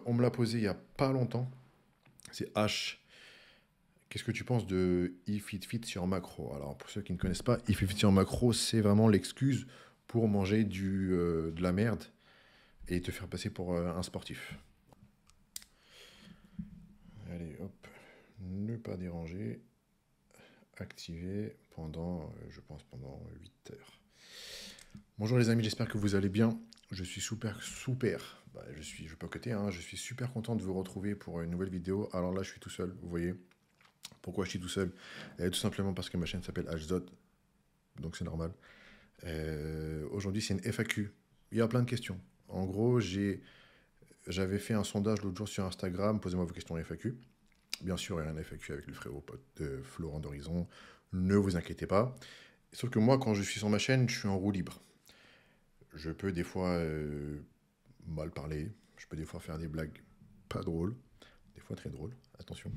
On me l'a posé il y a pas longtemps. C'est H. Qu'est-ce que tu penses de If It Fit sur macro? Alors, pour ceux qui ne connaissent pas, If It Fit sur macro, c'est vraiment l'excuse pour manger de la merde et te faire passer pour un sportif. Allez, hop. Ne pas déranger. Activer pendant, je pense, pendant 8 heures. Bonjour les amis, j'espère que vous allez bien. Je suis super. Je vais pas côté, hein, je suis super content de vous retrouver pour une nouvelle vidéo. Alors là, je suis tout seul, vous voyez. Pourquoi je suis tout seul? Tout simplement parce que ma chaîne s'appelle HZod, donc c'est normal. Aujourd'hui, c'est une FAQ. Il y a plein de questions. En gros, j'avais fait un sondage l'autre jour sur Instagram, posez-moi vos questions FAQ. Bien sûr, il y a un FAQ avec le frérot pote de Florent d'Horizon, ne vous inquiétez pas. Sauf que moi, quand je suis sur ma chaîne, je suis en roue libre. Je peux des fois mal parler, je peux des fois faire des blagues pas drôles, des fois très drôles, attention.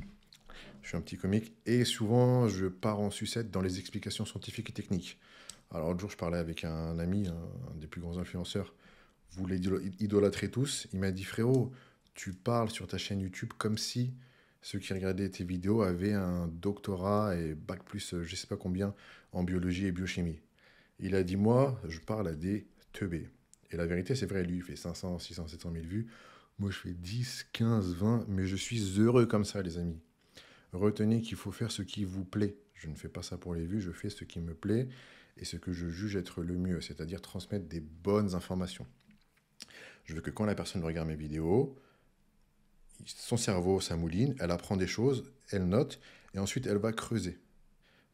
Je suis un petit comique et souvent je pars en sucette dans les explications scientifiques et techniques. Alors l'autre jour je parlais avec un ami, un des plus grands influenceurs, vous l'idolâtrez tous, il m'a dit frérot, tu parles sur ta chaîne YouTube comme si ceux qui regardaient tes vidéos avaient un doctorat et bac plus je sais pas combien en biologie et biochimie. Il a dit moi je parle à des teubés. Et la vérité c'est vrai, lui il fait 500, 600, 700 000 vues, moi je fais 10, 15, 20, mais je suis heureux comme ça les amis. Retenez qu'il faut faire ce qui vous plaît. Je ne fais pas ça pour les vues, je fais ce qui me plaît et ce que je juge être le mieux, c'est-à-dire transmettre des bonnes informations. Je veux que quand la personne regarde mes vidéos, son cerveau, ça mouline, elle apprend des choses, elle note, et ensuite elle va creuser.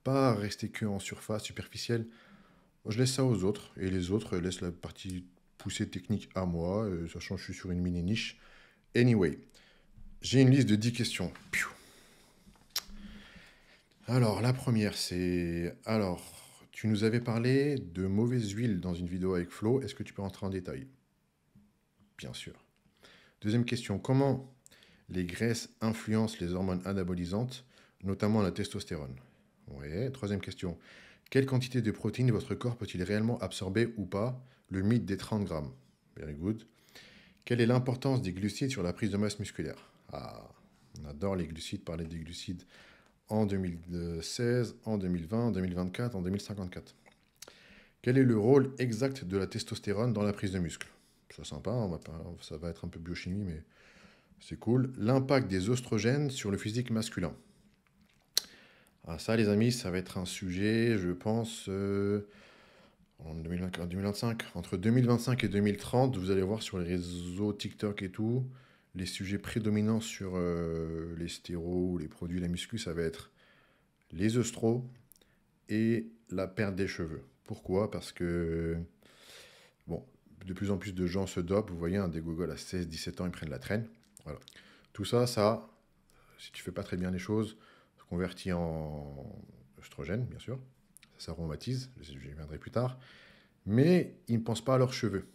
Pas rester que en surface, superficielle. Je laisse ça aux autres, et les autres laissent la partie poussée technique à moi, sachant que je suis sur une mini niche. Anyway, j'ai une liste de 10 questions. Piou. Alors, la première, c'est... Alors, tu nous avais parlé de mauvaise huile dans une vidéo avec Flo. Est-ce que tu peux rentrer en détail? Bien sûr. Deuxième question. Comment les graisses influencent les hormones anabolisantes, notamment la testostérone? Ouais. Troisième question. Quelle quantité de protéines votre corps peut-il réellement absorber ou pas? Le mythe des 30 grammes. Very good. Quelle est l'importance des glucides sur la prise de masse musculaire? Ah, on adore les glucides, parler des glucides en 2016, en 2020, en 2024, en 2054. Quel est le rôle exact de la testostérone dans la prise de muscle? C'est sympa, ça va être un peu biochimie, mais c'est cool. L'impact des oestrogènes sur le physique masculin. Ah, ça, les amis, ça va être un sujet, je pense, en 2025. Entre 2025 et 2030, vous allez voir sur les réseaux TikTok et tout, les sujets prédominants sur les stéros, les produits, la muscu, ça va être les œstraux et la perte des cheveux. Pourquoi? Parce que, bon, de plus en plus de gens se dopent. Vous voyez, des gogoles à 16, 17 ans, ils prennent la traîne. Voilà. Tout ça, si tu fais pas très bien les choses, se convertit en oestrogène, bien sûr. Ça aromatise, j'y reviendrai plus tard. Mais ils ne pensent pas à leurs cheveux.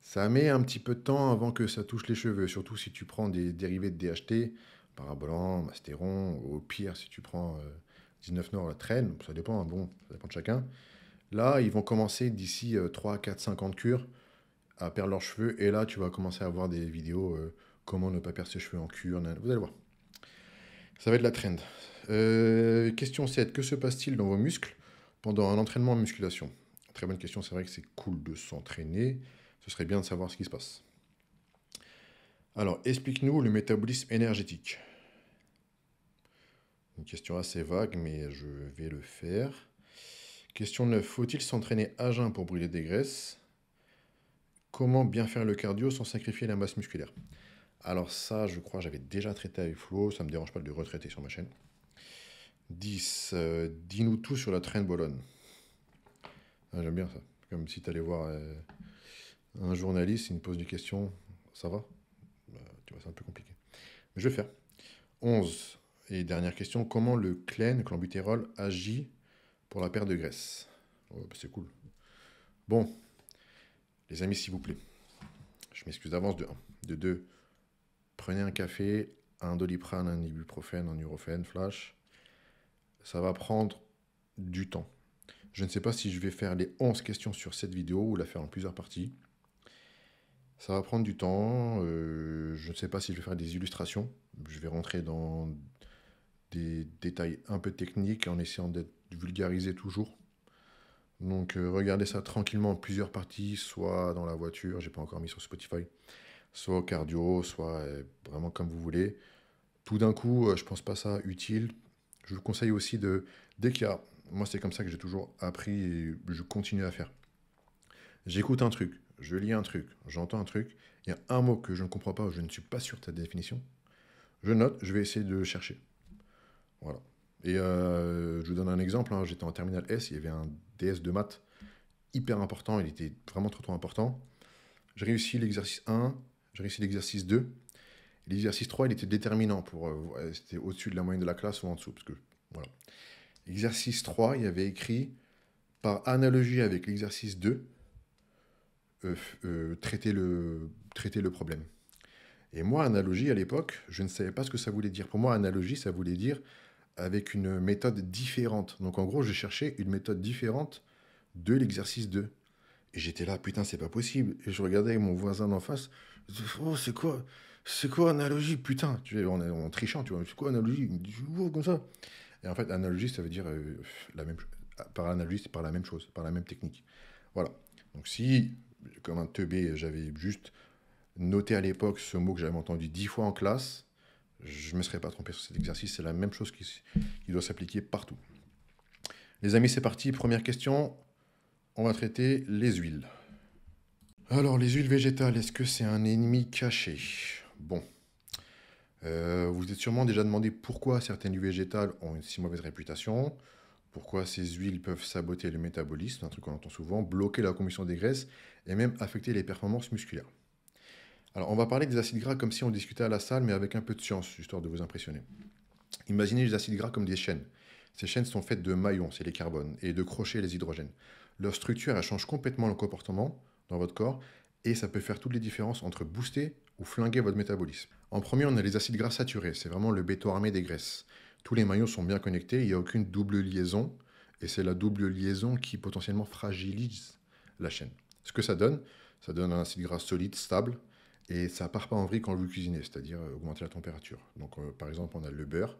Ça met un petit peu de temps avant que ça touche les cheveux, surtout si tu prends des dérivés de DHT, Parabolan, Mastéron, au pire si tu prends 19 Nord, la traîne, ça dépend, hein, bon, ça dépend de chacun. Là, ils vont commencer d'ici 3, 4, 5 ans de cure à perdre leurs cheveux, et là, tu vas commencer à voir des vidéos comment ne pas perdre ses cheveux en cure, vous allez voir. Ça va être la trend. Question 7. Que se passe-t-il dans vos muscles pendant un entraînement en musculation? Très bonne question, c'est vrai que c'est cool de s'entraîner. Ce serait bien de savoir ce qui se passe. Alors, explique-nous le métabolisme énergétique. Une question assez vague, mais je vais le faire. Question 9. Faut-il s'entraîner à jeun pour brûler des graisses? Comment bien faire le cardio sans sacrifier la masse musculaire? Alors ça, je crois, j'avais déjà traité avec Flo, ça ne me dérange pas de le retraiter sur ma chaîne. 10. Dis-nous tout sur la trenbolone. Ah, j'aime bien ça. Comme si tu allais voir un journaliste, il me pose des questions. Ça va? Tu vois, c'est un peu compliqué. Mais je vais faire. 11. Et dernière question. Comment le clenbutérol agit pour la perte de graisse? Oh, bah, c'est cool. Bon, les amis, s'il vous plaît. Je m'excuse d'avance de 1. De 2. Prenez un café, un Doliprane, un ibuprofène, un Nurofen, flash. Ça va prendre du temps. Je ne sais pas si je vais faire les 11 questions sur cette vidéo ou la faire en plusieurs parties. Ça va prendre du temps. Je ne sais pas si je vais faire des illustrations. Je vais rentrer dans des détails un peu techniques en essayant d'être vulgarisé toujours. Donc regardez ça tranquillement en plusieurs parties, soit dans la voiture, j'ai pas encore mis sur Spotify, soit au cardio, soit vraiment comme vous voulez. Tout d'un coup, je pense pas ça utile. Je vous conseille aussi de, dès qu'il y a, moi c'est comme ça que j'ai toujours appris et je continue à faire. J'écoute un truc, je lis un truc, j'entends un truc, il y a un mot que je ne comprends pas ou je ne suis pas sûr de sa définition, je note, je vais essayer de chercher. Voilà. Et je vous donne un exemple, hein, j'étais en terminale S, il y avait un DS de maths hyper important, il était vraiment trop important. J'ai réussi l'exercice 1, j'ai réussi l'exercice 2. L'exercice 3, il était déterminant pour. C'était au-dessus de la moyenne de la classe ou en dessous. Parce que, voilà. Exercice 3, il y avait écrit par analogie avec l'exercice 2, traiter le problème. Et moi, analogie, à l'époque, je ne savais pas ce que ça voulait dire. Pour moi, analogie, ça voulait dire avec une méthode différente. Donc, en gros, je cherchais une méthode différente de l'exercice 2. Et j'étais là, putain, c'est pas possible. Et je regardais mon voisin d'en face. Je dis, oh, c'est quoi analogie, putain? Tu vois, en trichant, tu vois, c'est quoi analogie? Il me dit, oh, comme ça. Et en fait, analogie, ça veut dire la même, par analogie, c'est par la même chose, par la même technique. Voilà. Donc si, comme un teubé, j'avais juste noté à l'époque ce mot que j'avais entendu 10 fois en classe, je ne me serais pas trompé sur cet exercice. C'est la même chose qui doit s'appliquer partout. Les amis, c'est parti. Première question. On va traiter les huiles. Alors, les huiles végétales, est-ce que c'est un ennemi caché? Bon, vous vous êtes sûrement déjà demandé pourquoi certaines huiles végétales ont une si mauvaise réputation, pourquoi ces huiles peuvent saboter le métabolisme, un truc qu'on entend souvent, bloquer la combustion des graisses et même affecter les performances musculaires. Alors, on va parler des acides gras comme si on discutait à la salle, mais avec un peu de science, histoire de vous impressionner. Imaginez les acides gras comme des chaînes. Ces chaînes sont faites de maillons, c'est les carbones, et de crochets, les hydrogènes. Leur structure, elle change complètement le comportement dans votre corps, et ça peut faire toutes les différences entre booster ou flinguer votre métabolisme. En premier, on a les acides gras saturés, c'est vraiment le béton armé des graisses. Tous les maillons sont bien connectés, il n'y a aucune double liaison, et c'est la double liaison qui potentiellement fragilise la chaîne. Ce que ça donne un acide gras solide, stable, et ça part pas en vrille quand vous cuisinez, c'est-à-dire augmenter la température. Donc par exemple, on a le beurre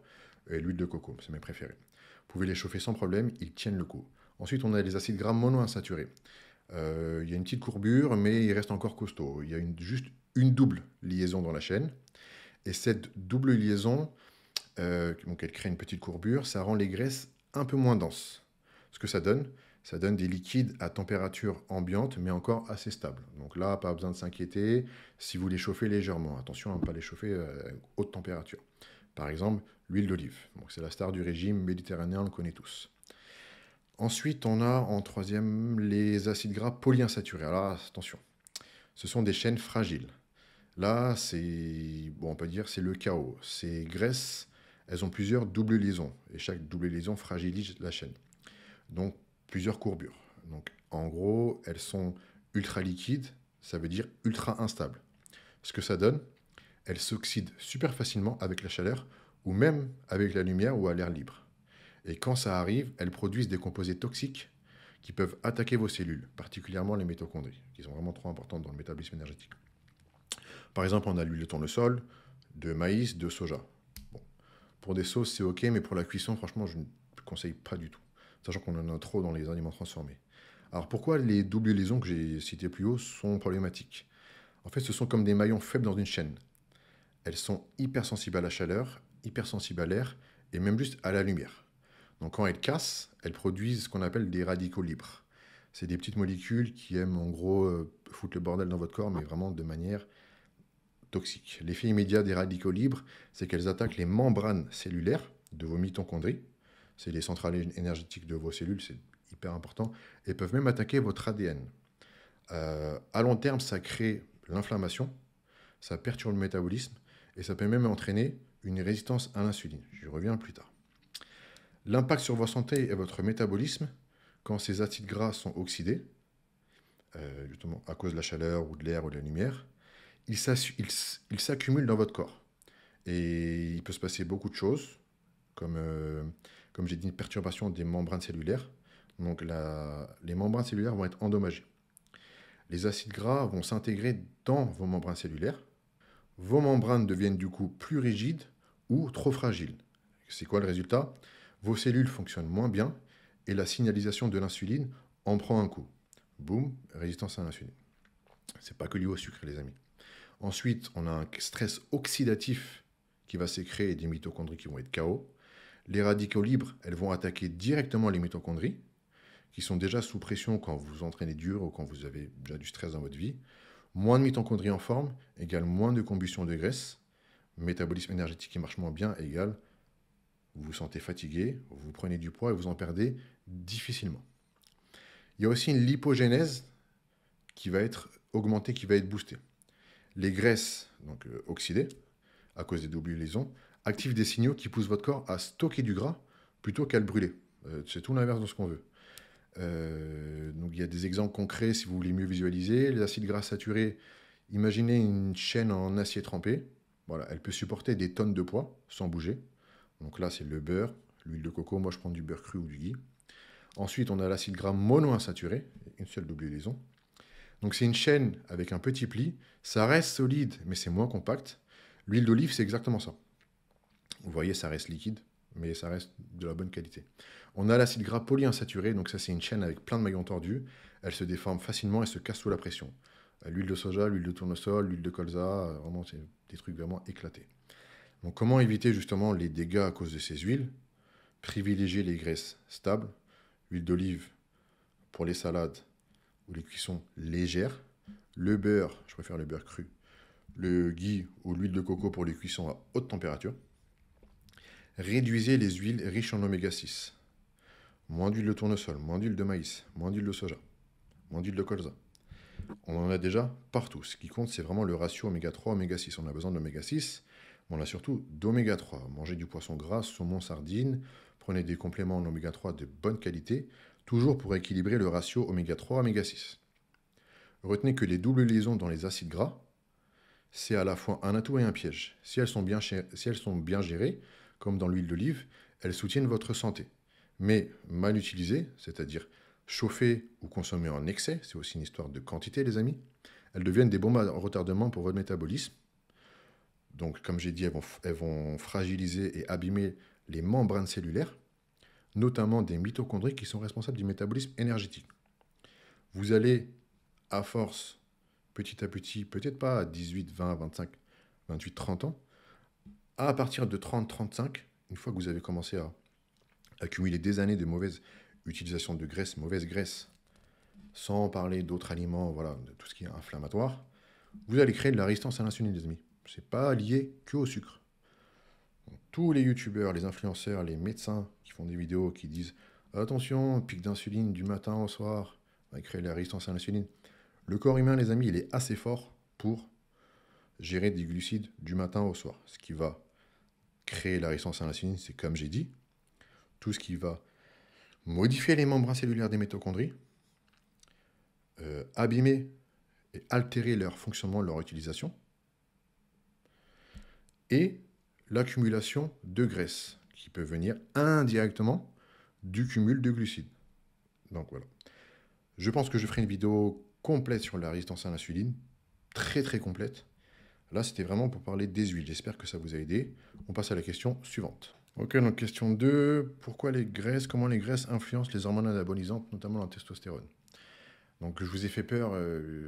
et l'huile de coco, c'est mes préférés. Vous pouvez les chauffer sans problème, ils tiennent le coup. Ensuite, on a les acides gras monoinsaturés. Il y a une petite courbure, mais il reste encore costaud. Il y a juste une double liaison dans la chaîne. Et cette double liaison, donc elle crée une petite courbure, ça rend les graisses un peu moins denses. Ce que ça donne des liquides à température ambiante, mais encore assez stables. Donc là, pas besoin de s'inquiéter si vous les chauffez légèrement. Attention à ne pas les chauffer à haute température. Par exemple, l'huile d'olive. C'est la star du régime méditerranéen, on le connaît tous. Ensuite, on a en troisième les acides gras polyinsaturés. Alors attention, ce sont des chaînes fragiles. Là, c'est, bon, on peut dire, c'est le chaos. Ces graisses, elles ont plusieurs doubles liaisons, et chaque double liaison fragilise la chaîne. Donc, plusieurs courbures. Donc, en gros, elles sont ultra liquides, ça veut dire ultra instables. Ce que ça donne, elles s'oxydent super facilement avec la chaleur, ou même avec la lumière ou à l'air libre. Et quand ça arrive, elles produisent des composés toxiques qui peuvent attaquer vos cellules, particulièrement les mitochondries, qui sont vraiment trop importantes dans le métabolisme énergétique. Par exemple, on a l'huile de tournesol, de maïs, de soja. Bon. Pour des sauces, c'est ok, mais pour la cuisson, franchement, je ne conseille pas du tout, sachant qu'on en a trop dans les aliments transformés. Alors pourquoi les doubles liaisons que j'ai citées plus haut sont problématiques? En fait, ce sont comme des maillons faibles dans une chaîne. Elles sont hypersensibles à la chaleur, hypersensibles à l'air, et même juste à la lumière. Donc quand elles cassent, elles produisent ce qu'on appelle des radicaux libres. C'est des petites molécules qui aiment en gros foutre le bordel dans votre corps, mais vraiment de manière toxique. L'effet immédiat des radicaux libres, c'est qu'elles attaquent les membranes cellulaires de vos mitochondries. C'est les centrales énergétiques de vos cellules, c'est hyper important. Et peuvent même attaquer votre ADN. À long terme, ça crée l'inflammation, ça perturbe le métabolisme, et ça peut même entraîner une résistance à l'insuline. J'y reviens plus tard. L'impact sur votre santé et votre métabolisme, quand ces acides gras sont oxydés, justement à cause de la chaleur ou de l'air ou de la lumière, ils s'accumulent dans votre corps. Et il peut se passer beaucoup de choses, comme, comme j'ai dit, une perturbation des membranes cellulaires. Donc les membranes cellulaires vont être endommagées. les acides gras vont s'intégrer dans vos membranes cellulaires. Vos membranes deviennent du coup plus rigides ou trop fragiles. C'est quoi le résultat? Vos cellules fonctionnent moins bien et la signalisation de l'insuline en prend un coup. Boum, résistance à l'insuline. C'est pas que lié au sucre, les amis. Ensuite, on a un stress oxydatif qui va s'écréer et des mitochondries qui vont être KO. Les radicaux libres, elles vont attaquer directement les mitochondries, qui sont déjà sous pression quand vous vous entraînez dur ou quand vous avez déjà du stress dans votre vie. Moins de mitochondries en forme égale moins de combustion de graisse. Métabolisme énergétique qui marche moins bien égale vous vous sentez fatigué, vous prenez du poids et vous en perdez difficilement. Il y a aussi une lipogénèse qui va être augmentée, qui va être boostée. Les graisses donc, oxydées, à cause des doubles liaisons, activent des signaux qui poussent votre corps à stocker du gras plutôt qu'à le brûler. C'est tout l'inverse de ce qu'on veut. Donc il y a des exemples concrets si vous voulez mieux visualiser. Les acides gras saturés, imaginez une chaîne en acier trempé. Voilà, elle peut supporter des tonnes de poids sans bouger. Donc là, c'est le beurre, l'huile de coco. Moi, je prends du beurre cru ou du ghee. Ensuite, on a l'acide gras monoinsaturé, une seule double liaison. Donc c'est une chaîne avec un petit pli. Ça reste solide, mais c'est moins compact. L'huile d'olive, c'est exactement ça. Vous voyez, ça reste liquide, mais ça reste de la bonne qualité. On a l'acide gras polyinsaturé, donc ça c'est une chaîne avec plein de maillons tordus. Elle se déforme facilement et se casse sous la pression. L'huile de soja, l'huile de tournesol, l'huile de colza, vraiment c'est des trucs vraiment éclatés. Donc comment éviter justement les dégâts à cause de ces huiles? Privilégier les graisses stables, huile d'olive pour les salades ou les cuissons légères, le beurre, je préfère le beurre cru, le ghee ou l'huile de coco pour les cuissons à haute température. Réduisez les huiles riches en oméga 6. Moins d'huile de tournesol, moins d'huile de maïs, moins d'huile de soja, moins d'huile de colza. On en a déjà partout. Ce qui compte, c'est vraiment le ratio oméga 3, oméga 6. On a besoin d'oméga 6, mais on a surtout d'oméga 3. Mangez du poisson gras, saumon, sardine. Prenez des compléments en oméga 3 de bonne qualité, toujours pour équilibrer le ratio oméga 3, oméga 6. Retenez que les doubles liaisons dans les acides gras, c'est à la fois un atout et un piège. Si elles sont bien gérées, comme dans l'huile d'olive, elles soutiennent votre santé. Mais mal utilisées, c'est-à-dire chauffées ou consommées en excès, c'est aussi une histoire de quantité, les amis, elles deviennent des bombes à retardement pour votre métabolisme. Donc, comme j'ai dit, elles vont fragiliser et abîmer les membranes cellulaires, notamment des mitochondries qui sont responsables du métabolisme énergétique. Vous allez, à force, petit à petit, peut-être pas à 18, 20, 25, 28, 30 ans, à partir de 30, 35, une fois que vous avez commencé à accumuler des années de mauvaise utilisation de graisse, mauvaise graisse, sans parler d'autres aliments, voilà, de tout ce qui est inflammatoire, vous allez créer de la résistance à l'insuline, les amis. C'est pas lié que au sucre. Donc, tous les youtubeurs, les influenceurs, les médecins qui font des vidéos qui disent attention, pic d'insuline du matin au soir, on va créer de la résistance à l'insuline. Le corps humain, les amis, il est assez fort pour gérer des glucides du matin au soir. Ce qui va créer la résistance à l'insuline, c'est comme j'ai dit, tout ce qui va modifier les membranes cellulaires des mitochondries, abîmer et altérer leur fonctionnement, leur utilisation, et l'accumulation de graisse, qui peut venir indirectement du cumul de glucides. Donc voilà. Je pense que je ferai une vidéo complète sur la résistance à l'insuline, très très complète. Là, c'était vraiment pour parler des huiles. J'espère que ça vous a aidé. On passe à la question suivante. Ok, donc question 2. Pourquoi les graisses, comment les graisses influencent les hormones anabolisantes, notamment la testostérone? Donc, je vous ai fait peur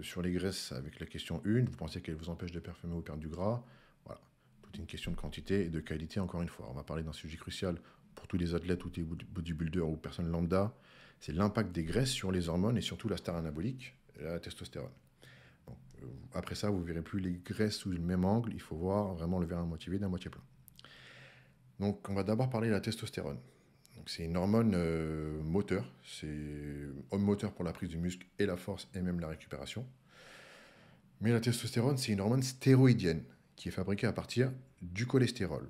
sur les graisses avec la question 1. Vous pensez qu'elles vous empêchent de performer ou perdre du gras. Voilà. Toute une question de quantité et de qualité, encore une fois. On va parler d'un sujet crucial pour tous les athlètes, tous les bodybuilders ou personnes lambda. C'est l'impact des graisses sur les hormones et surtout la star anabolique, la testostérone. Donc, après ça, vous ne verrez plus les graisses sous le même angle. Il faut voir vraiment le verre à moitié vide, à moitié plein. Donc, on va d'abord parler de la testostérone. C'est une hormone moteur. C'est homme moteur pour la prise du muscle et la force et même la récupération. Mais la testostérone, c'est une hormone stéroïdienne qui est fabriquée à partir du cholestérol.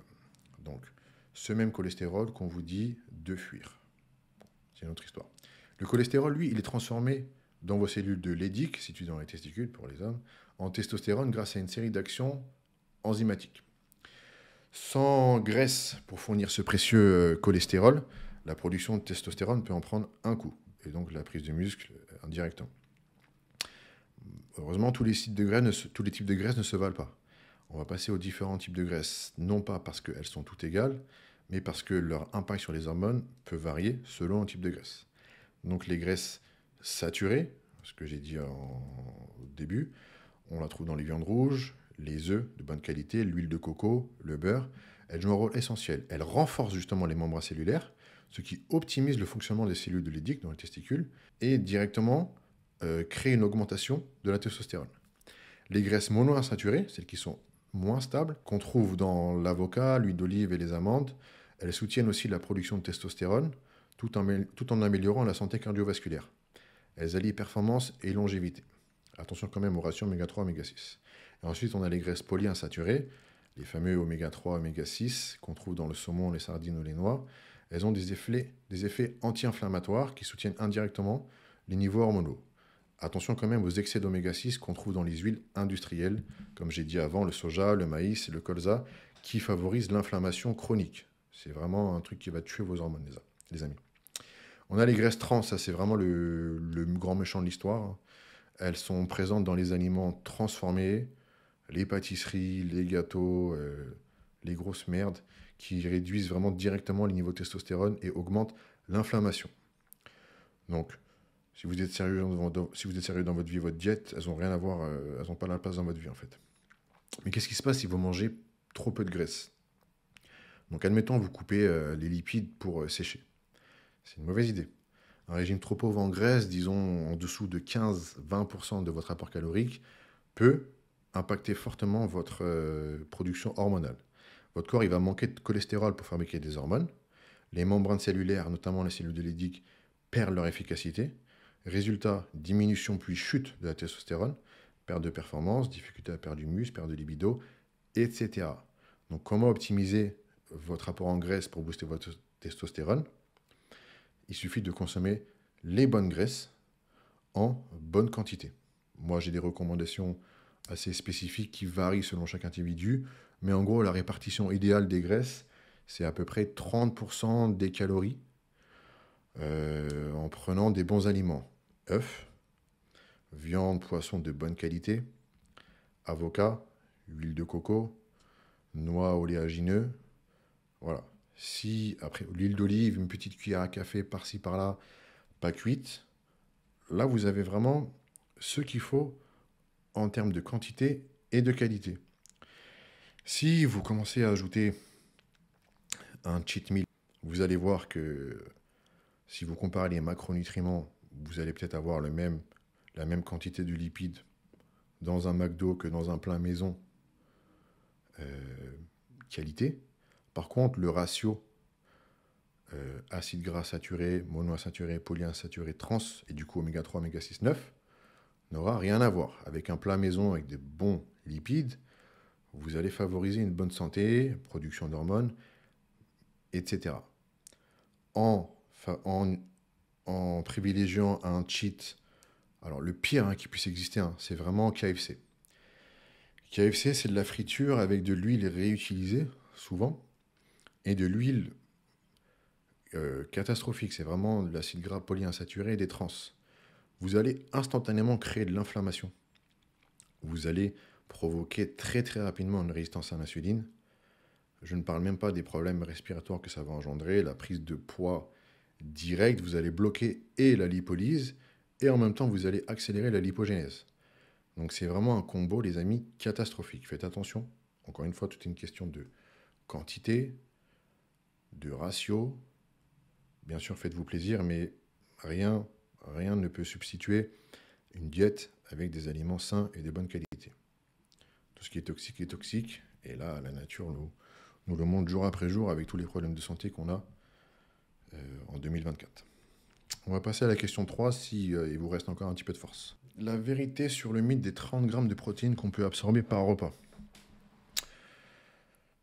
Donc, ce même cholestérol qu'on vous dit de fuir. C'est une autre histoire. Le cholestérol, lui, il est transformé dans vos cellules de Leydig, situées dans les testicules pour les hommes, en testostérone grâce à une série d'actions enzymatiques. Sans graisse pour fournir ce précieux cholestérol, la production de testostérone peut en prendre un coup, et donc la prise de muscle indirectement. Heureusement, tous les types de graisses ne se valent pas. On va passer aux différents types de graisses, non pas parce qu'elles sont toutes égales, mais parce que leur impact sur les hormones peut varier selon le type de graisse. Donc les graisses saturées, ce que j'ai dit au début, on la trouve dans les viandes rouges, les œufs de bonne qualité, l'huile de coco, le beurre. Elles jouent un rôle essentiel. Elles renforcent justement les membres cellulaires, ce qui optimise le fonctionnement des cellules de Leydig dans les testicules et directement crée une augmentation de la testostérone. Les graisses monoinsaturées, celles qui sont moins stables, qu'on trouve dans l'avocat, l'huile d'olive et les amandes, elles soutiennent aussi la production de testostérone tout en améliorant la santé cardiovasculaire. Elles allient performance et longévité. Attention quand même aux ratios oméga 3 oméga 6. Et ensuite, on a les graisses polyinsaturées, les fameux oméga 3 oméga 6 qu'on trouve dans le saumon, les sardines ou les noix. Elles ont des effets anti-inflammatoires qui soutiennent indirectement les niveaux hormonaux. Attention quand même aux excès d'oméga 6 qu'on trouve dans les huiles industrielles, comme j'ai dit avant, le soja, le maïs et le colza, qui favorisent l'inflammation chronique. C'est vraiment un truc qui va tuer vos hormones, les amis. On a les graisses trans, ça c'est vraiment le grand méchant de l'histoire. Elles sont présentes dans les aliments transformés, les pâtisseries, les gâteaux, les grosses merdes, qui réduisent vraiment directement les niveaux de testostérone et augmentent l'inflammation. Donc, si vous êtes sérieux dans votre vie, votre diète, elles n'ont rien à voir, elles n'ont pas la place dans votre vie en fait. Mais qu'est-ce qui se passe si vous mangez trop peu de graisse? Donc, admettons, vous coupez les lipides pour sécher. C'est une mauvaise idée. Un régime trop pauvre en graisse, disons en dessous de 15-20% de votre apport calorique, peut impacter fortement votre production hormonale. Votre corps il va manquer de cholestérol pour fabriquer des hormones. Les membranes cellulaires, notamment les cellules de Leydig, perdent leur efficacité. Résultat, diminution puis chute de la testostérone, perte de performance, difficulté à perdre du muscle, perte de libido, etc. Donc comment optimiser votre apport en graisse pour booster votre testostérone? Il suffit de consommer les bonnes graisses en bonne quantité. Moi, j'ai des recommandations assez spécifiques qui varient selon chaque individu, mais en gros, la répartition idéale des graisses, c'est à peu près 30% des calories en prenant des bons aliments. Œufs, viande, poisson de bonne qualité, avocat, huile de coco, noix oléagineux. Voilà. Si, après, l'huile d'olive, une petite cuillère à café par-ci par-là, pas cuite, là, vous avez vraiment ce qu'il faut en termes de quantité et de qualité. Si vous commencez à ajouter un cheat meal, vous allez voir que si vous comparez les macronutriments, vous allez peut-être avoir la même quantité de lipides dans un McDo que dans un plat maison qualité. Par contre, le ratio acides gras saturés, monoinsaturés, polyinsaturés, trans et du coup oméga 3, oméga 6, 9 n'aura rien à voir. Avec un plat maison avec des bons lipides, vous allez favoriser une bonne santé, production d'hormones, etc. En privilégiant un cheat, alors le pire qui puisse exister, c'est vraiment KFC. KFC, c'est de la friture avec de l'huile réutilisée, souvent, et de l'huile catastrophique. C'est vraiment de l'acide gras polyinsaturé et des trans. Vous allez instantanément créer de l'inflammation. Vous allez provoquer très très rapidement une résistance à l'insuline. Je ne parle même pas des problèmes respiratoires que ça va engendrer, la prise de poids directe. Vous allez bloquer et la lipolyse et en même temps vous allez accélérer la lipogénèse. Donc c'est vraiment un combo, les amis, catastrophique. Faites attention. Encore une fois, tout est une question de quantité, de ratio. Bien sûr, faites-vous plaisir, mais rien ne peut substituer une diète avec des aliments sains et de bonne qualité. Tout ce qui est toxique est toxique. Et là, la nature nous le montre jour après jour avec tous les problèmes de santé qu'on a en 2024. On va passer à la question 3 si il vous reste encore un petit peu de force. La vérité sur le mythe des 30 grammes de protéines qu'on peut absorber par repas.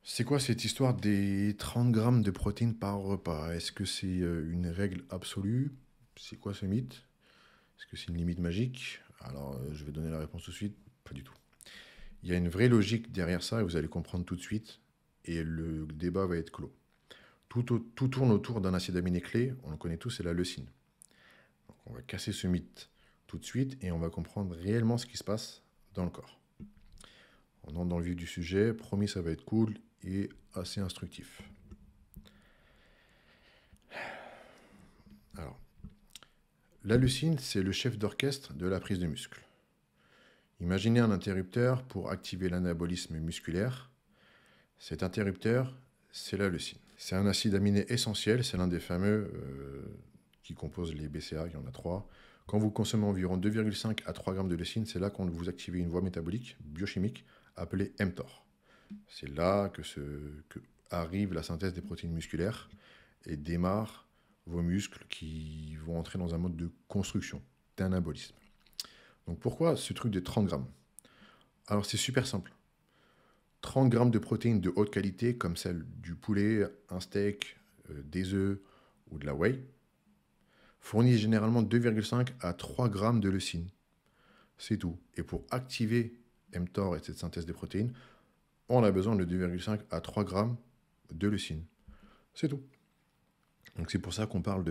C'est quoi cette histoire des 30 grammes de protéines par repas? Est-ce que c'est une règle absolue? C'est quoi ce mythe? Est-ce que c'est une limite magique? Alors, je vais donner la réponse tout de suite. Pas du tout. Il y a une vraie logique derrière ça et vous allez comprendre tout de suite. Et le débat va être clos. Tout tourne autour d'un acide aminé clé. On le connaît tous, c'est la leucine. Donc, on va casser ce mythe tout de suite et on va comprendre réellement ce qui se passe dans le corps. On entre dans le vif du sujet, promis ça va être cool et assez instructif. Alors, la leucine, c'est le chef d'orchestre de la prise de muscle. Imaginez un interrupteur pour activer l'anabolisme musculaire. Cet interrupteur, c'est la leucine. C'est un acide aminé essentiel, c'est l'un des fameux qui composent les BCA, il y en a 3. Quand vous consommez environ 2,5 à 3 grammes de leucine, c'est là qu'on vous activez une voie métabolique, biochimique, appelée mTOR. C'est là que arrive la synthèse des protéines musculaires et démarre vos muscles qui vont entrer dans un mode de construction, d'anabolisme. Donc pourquoi ce truc de 30 grammes? Alors c'est super simple. 30 grammes de protéines de haute qualité, comme celle du poulet, un steak, des œufs ou de la whey, fournissent généralement 2,5 à 3 grammes de leucine. C'est tout. Et pour activer mTOR et cette synthèse des protéines, on a besoin de 2,5 à 3 grammes de leucine. C'est tout. Donc c'est pour ça qu'on parle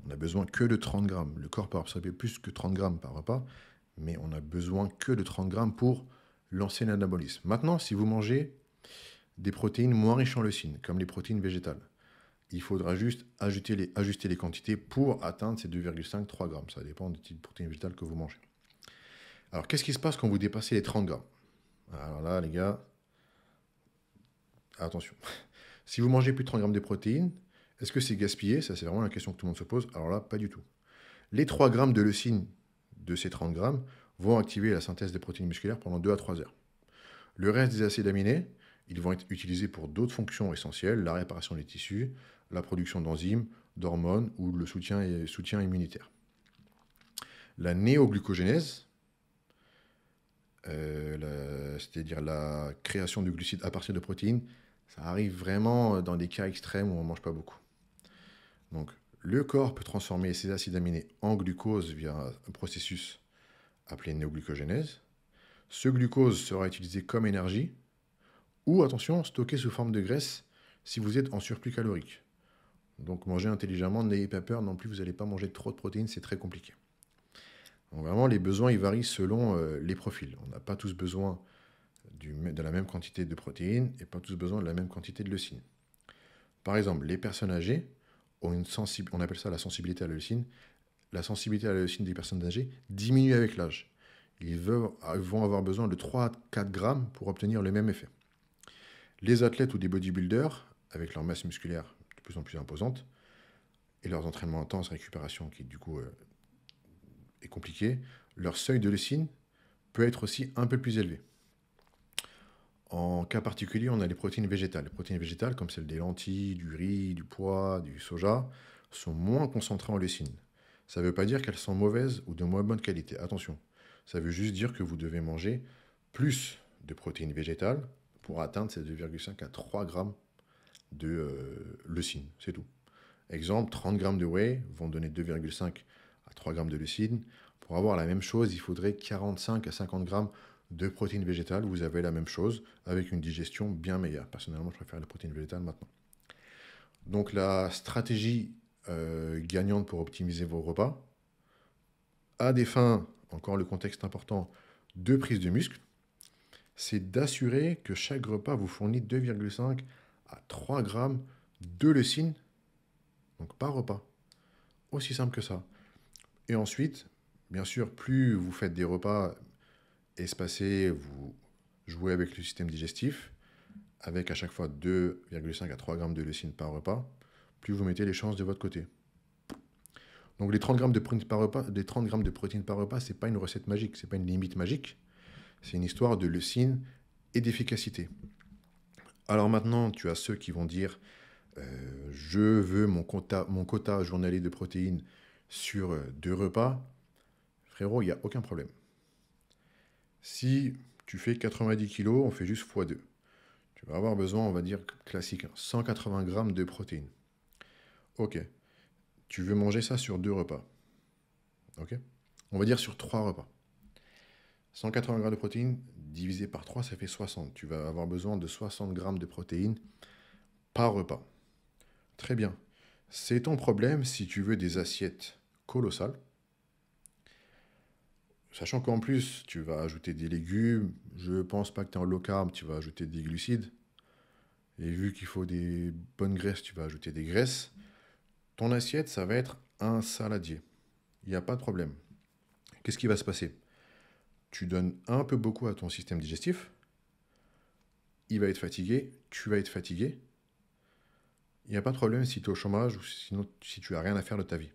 on a besoin que de 30 grammes. Le corps peut absorber plus que 30 grammes par repas, mais on a besoin que de 30 grammes pour lancer l'anabolisme. Maintenant, si vous mangez des protéines moins riches en leucine, comme les protéines végétales, il faudra juste ajuster les quantités pour atteindre ces 2,5-3 grammes. Ça dépend du type de protéines végétales que vous mangez. Alors, qu'est-ce qui se passe quand vous dépassez les 30 grammes? Alors là, les gars, attention. Si vous mangez plus de 30 grammes de protéines, est-ce que c'est gaspillé? Ça, c'est vraiment la question que tout le monde se pose. Alors là, pas du tout. Les 3 grammes de leucine de ces 30 grammes vont activer la synthèse des protéines musculaires pendant 2 à 3 heures. Le reste des acides aminés, ils vont être utilisés pour d'autres fonctions essentielles, la réparation des tissus, la production d'enzymes, d'hormones ou le soutien immunitaire. La néoglucogénèse, c'est-à-dire la création de glucides à partir de protéines, ça arrive vraiment dans des cas extrêmes où on ne mange pas beaucoup. Donc, le corps peut transformer ces acides aminés en glucose via un processus appelé néoglucogénèse. Ce glucose sera utilisé comme énergie ou, attention, stocké sous forme de graisse si vous êtes en surplus calorique. Donc, mangez intelligemment, n'ayez pas peur non plus, vous n'allez pas manger trop de protéines, c'est très compliqué. Donc, vraiment, les besoins ils varient selon les profils. On n'a pas tous besoin de la même quantité de protéines et pas tous besoin de la même quantité de leucine. Par exemple, les personnes âgées ont on appelle ça la sensibilité à la leucine. La sensibilité à la leucine des personnes âgées diminue avec l'âge. Ils vont avoir besoin de 3 à 4 grammes pour obtenir le même effet. Les athlètes ou des bodybuilders, avec leur masse musculaire de plus en plus imposante, et leurs entraînements intenses, récupération qui du coup est compliqué, leur seuil de leucine peut être aussi un peu plus élevé. En cas particulier, on a les protéines végétales. Les protéines végétales, comme celles des lentilles, du riz, du pois, du soja, sont moins concentrées en leucine. Ça ne veut pas dire qu'elles sont mauvaises ou de moins bonne qualité. Attention, ça veut juste dire que vous devez manger plus de protéines végétales pour atteindre ces 2,5 à 3 grammes de leucine. C'est tout. Exemple, 30 grammes de whey vont donner 2,5 à 3 grammes de leucine. Pour avoir la même chose, il faudrait 45 à 50 grammes de protéines végétales. Vous avez la même chose avec une digestion bien meilleure. Personnellement, je préfère les protéines végétales maintenant. Donc la stratégie gagnante pour optimiser vos repas, à des fins, encore le contexte important, de prise de muscle, c'est d'assurer que chaque repas vous fournit 2,5 à 3 grammes de leucine, donc par repas. Aussi simple que ça. Et ensuite, bien sûr, plus vous faites des repas espacés, vous jouez avec le système digestif, avec à chaque fois 2,5 à 3 grammes de leucine par repas, plus vous mettez les chances de votre côté. Donc les 30 grammes de protéines par repas, ce n'est pas une recette magique, ce n'est pas une limite magique, c'est une histoire de leucine et d'efficacité. Alors maintenant, tu as ceux qui vont dire je veux mon quota journalier de protéines sur 2 repas. Frérot, il n'y a aucun problème. Si tu fais 90 kg, on fait juste x2. Tu vas avoir besoin, on va dire classique, 180 grammes de protéines. Ok. Tu veux manger ça sur 2 repas. Ok. On va dire sur 3 repas. 180 grammes de protéines divisé par 3, ça fait 60. Tu vas avoir besoin de 60 grammes de protéines par repas. Très bien. C'est ton problème si tu veux des assiettes colossales Sachant qu'en plus, tu vas ajouter des légumes, je pense pas que tu es en low carb, tu vas ajouter des glucides. Et vu qu'il faut des bonnes graisses, tu vas ajouter des graisses. Ton assiette, ça va être un saladier. Il n'y a pas de problème. Qu'est-ce qui va se passer? Tu donnes un peu beaucoup à ton système digestif, il va être fatigué, tu vas être fatigué. Il n'y a pas de problème si tu es au chômage ou sinon si tu n'as rien à faire de ta vie.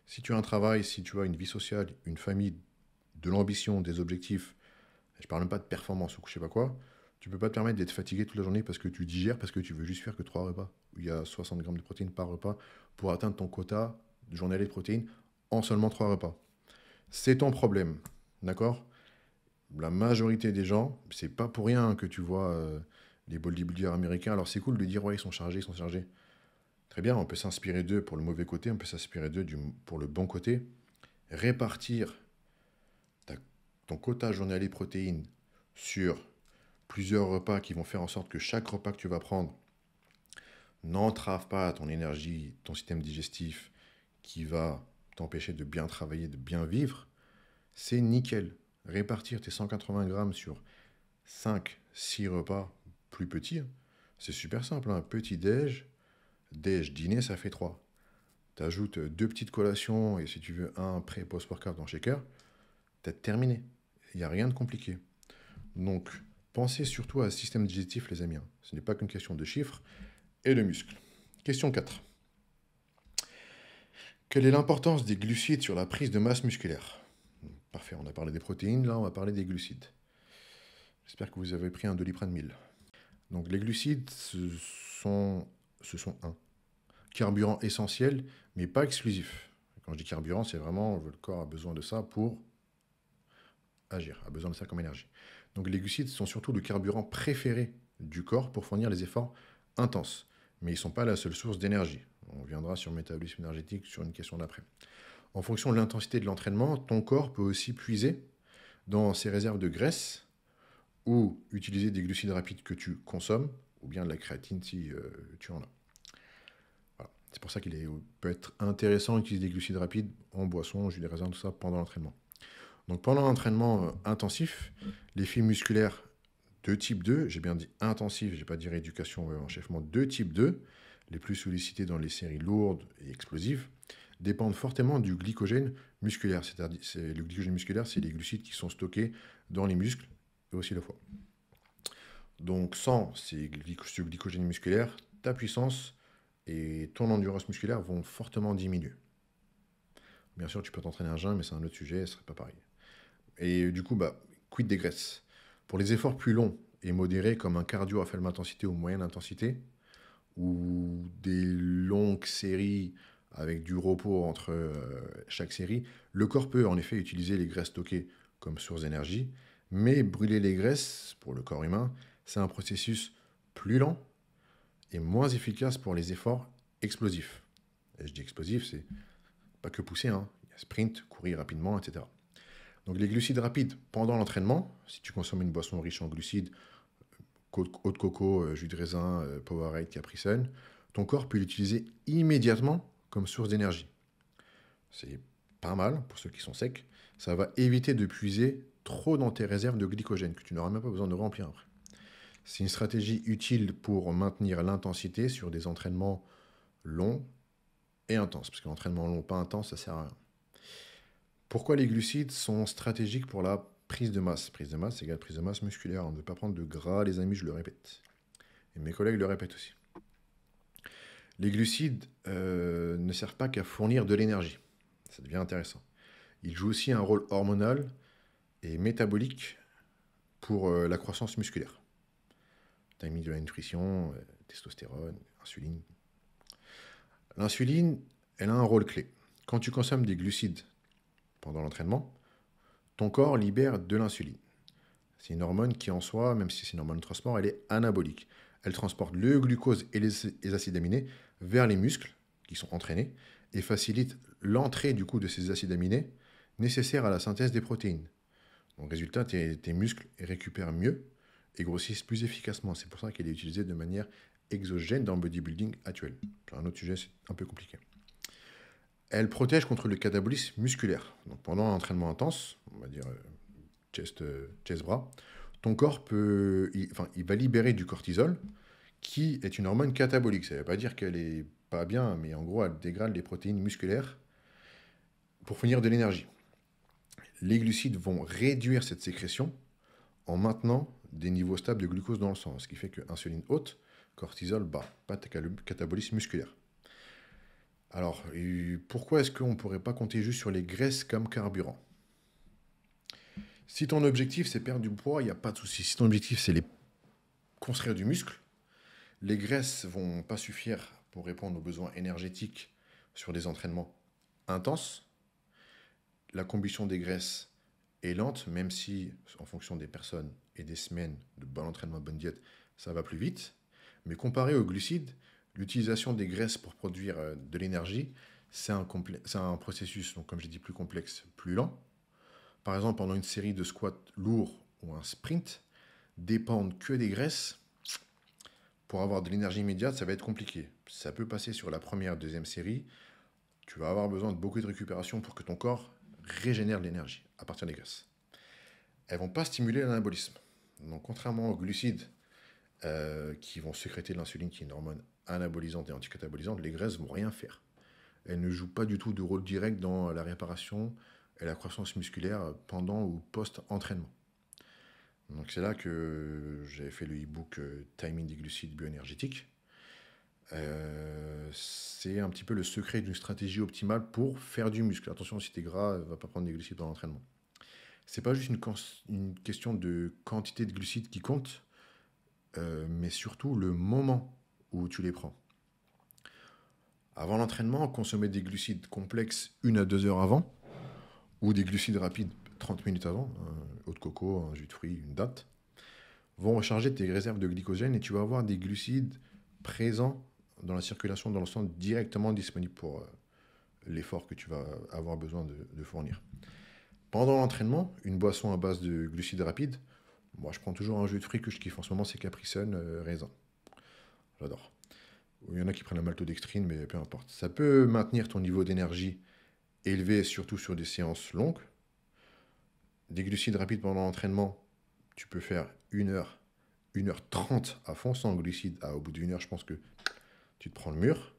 Si tu as un travail, si tu as une vie sociale, une famille, de l'ambition, des objectifs, je parle même pas de performance ou je sais pas quoi, tu peux pas te permettre d'être fatigué toute la journée parce que tu digères, parce que tu veux juste faire que 3 repas, où il y a 60 grammes de protéines par repas, pour atteindre ton quota journalier de protéines en seulement 3 repas. C'est ton problème, d'accord? La majorité des gens, c'est pas pour rien que tu vois les bodybuilders américains. Alors c'est cool de dire ouais, ils sont chargés, ils sont chargés. Très bien, on peut s'inspirer d'eux pour le mauvais côté, on peut s'inspirer d'eux pour le bon côté. Répartir ta- ton quota journalier de protéines sur plusieurs repas qui vont faire en sorte que chaque repas que tu vas prendre n'entrave pas ton énergie, ton système digestif, qui va t'empêcher de bien travailler, de bien vivre, c'est nickel. Répartir tes 180 grammes sur 5, 6 repas plus petits, c'est super simple. Un petit déj, dîner, ça fait 3. Tu ajoutes 2 petites collations et si tu veux un pré- et post-workout dans shaker, tu as terminé. Il n'y a rien de compliqué. Donc, pensez surtout à un système digestif, les amis, hein. Ce n'est pas qu'une question de chiffres et de muscles. Question 4. Quelle est l'importance des glucides sur la prise de masse musculaire? Parfait, on a parlé des protéines, là on va parler des glucides. J'espère que vous avez pris un Doliprane 1000. Donc les glucides, ce sont un carburant essentiel, mais pas exclusif. Quand je dis carburant, c'est vraiment le corps a besoin de ça pour agir, a besoin de ça comme énergie. Donc les glucides sont surtout le carburant préféré du corps pour fournir les efforts intenses. Mais ils ne sont pas la seule source d'énergie. On viendra sur le métabolisme énergétique sur une question d'après. En fonction de l'intensité de l'entraînement, ton corps peut aussi puiser dans ses réserves de graisse ou utiliser des glucides rapides que tu consommes, ou bien de la créatine si tu en as. Voilà. C'est pour ça peut être intéressant d'utiliser des glucides rapides en boisson, jus de raisin, tout ça pendant l'entraînement. Donc pendant l'entraînement intensif, les fibres musculaires de type 2, j'ai bien dit intensif, je n'ai pas dit rééducation enchèvement, de type 2, les plus sollicités dans les séries lourdes et explosives, dépendent fortement du glycogène musculaire. C'est-à-dire, le glycogène musculaire, c'est les glucides qui sont stockés dans les muscles et aussi le foie. Donc sans ce glycogène musculaire, ta puissance et ton endurance musculaire vont fortement diminuer. Bien sûr, tu peux t'entraîner à jeun, mais c'est un autre sujet, ce serait pas pareil. Et du coup, quid des graisses? Pour les efforts plus longs et modérés, comme un cardio à faible intensité ou moyenne intensité, ou des longues séries avec du repos entre chaque série, le corps peut en effet utiliser les graisses stockées comme source d'énergie, mais brûler les graisses, pour le corps humain, c'est un processus plus lent et moins efficace pour les efforts explosifs. Et je dis explosif, c'est pas que pousser, hein. Il y a sprint, courir rapidement, etc. Donc les glucides rapides pendant l'entraînement, si tu consommes une boisson riche en glucides, eau de coco, jus de raisin, Powerade, Capri Sun, ton corps peut l'utiliser immédiatement comme source d'énergie. C'est pas mal pour ceux qui sont secs. Ça va éviter de puiser trop dans tes réserves de glycogène que tu n'auras même pas besoin de remplir après. C'est une stratégie utile pour maintenir l'intensité sur des entraînements longs et intenses. Parce que l'entraînement long, pas intense, ça sert à rien. Pourquoi les glucides sont stratégiques pour la prise de masse? Prise de masse égale prise de masse musculaire. On ne veut pas prendre de gras, les amis, je le répète. Et mes collègues le répètent aussi. Les glucides ne servent pas qu'à fournir de l'énergie. Ça devient intéressant. Ils jouent aussi un rôle hormonal et métabolique pour la croissance musculaire. Timing de la nutrition, testostérone, insuline. L'insuline, elle a un rôle clé. Quand tu consommes des glucides pendant l'entraînement, ton corps libère de l'insuline. C'est une hormone qui en soi, même si c'est une hormone de transport, elle est anabolique. Elle transporte le glucose et les acides aminés vers les muscles qui sont entraînés et facilite l'entrée du coup de ces acides aminés nécessaires à la synthèse des protéines. Donc résultat, tes muscles récupèrent mieux et grossissent plus efficacement. C'est pour ça qu'elle est utilisée de manière exogène dans le bodybuilding actuel. C'est un autre sujet, c'est un peu compliqué. Elle protège contre le catabolisme musculaire. Donc pendant un entraînement intense, on va dire chest-bras, ton corps il va libérer du cortisol, qui est une hormone catabolique. Ça ne veut pas dire qu'elle est pas bien, mais en gros, elle dégrade les protéines musculaires pour fournir de l'énergie. Les glucides vont réduire cette sécrétion en maintenant des niveaux stables de glucose dans le sang, ce qui fait que insuline haute, cortisol bas, pas de catabolisme musculaire. Alors, pourquoi est-ce qu'on ne pourrait pas compter juste sur les graisses comme carburant? Si ton objectif c'est perdre du poids, il n'y a pas de souci. Si ton objectif c'est construire du muscle, les graisses vont pas suffire pour répondre aux besoins énergétiques sur des entraînements intenses. La combustion des graisses est lente, même si, en fonction des personnes et des semaines de bon entraînement, bonne diète, ça va plus vite. Mais comparé aux glucides, l'utilisation des graisses pour produire de l'énergie, c'est un processus, donc, comme j'ai dit, plus complexe, plus lent. Par exemple, pendant une série de squats lourds ou un sprint, dépendre que des graisses, pour avoir de l'énergie immédiate, ça va être compliqué. Ça peut passer sur la première, deuxième série. Tu vas avoir besoin de beaucoup de récupération pour que ton corps régénère de l'énergie à partir des graisses. Elles ne vont pas stimuler l'anabolisme. Donc, contrairement aux glucides qui vont sécréter de l'insuline, qui est une hormone anabolisante et anticatabolisante, les graisses ne vont rien faire. Elles ne jouent pas du tout de rôle direct dans la réparation et la croissance musculaire pendant ou post-entraînement. Donc c'est là que j'avais fait le e-book Timing des glucides bioénergétiques. C'est un petit peu le secret d'une stratégie optimale pour faire du muscle. Attention, si tu es gras, ne va pas prendre des glucides dans l'entraînement. C'est pas juste une question de quantité de glucides qui compte, mais surtout le moment où tu les prends. Avant l'entraînement, consommer des glucides complexes 1 à 2 heures avant, ou des glucides rapides 30 minutes avant, eau de coco, un jus de fruits, une date, vont recharger tes réserves de glycogène et tu vas avoir des glucides présents dans la circulation dans le sang directement disponibles pour l'effort que tu vas avoir besoin de fournir. Pendant l'entraînement, une boisson à base de glucides rapides, moi je prends toujours un jus de fruits que je kiffe en ce moment, c'est Capri Sun raisin. J'adore. Il y en a qui prennent la maltodextrine, mais peu importe. Ça peut maintenir ton niveau d'énergie élevé, surtout sur des séances longues. Des glucides rapides pendant l'entraînement, tu peux faire 1 heure, 1h30 à fond sans glucides. Au bout d'1 heure, je pense que tu te prends le mur.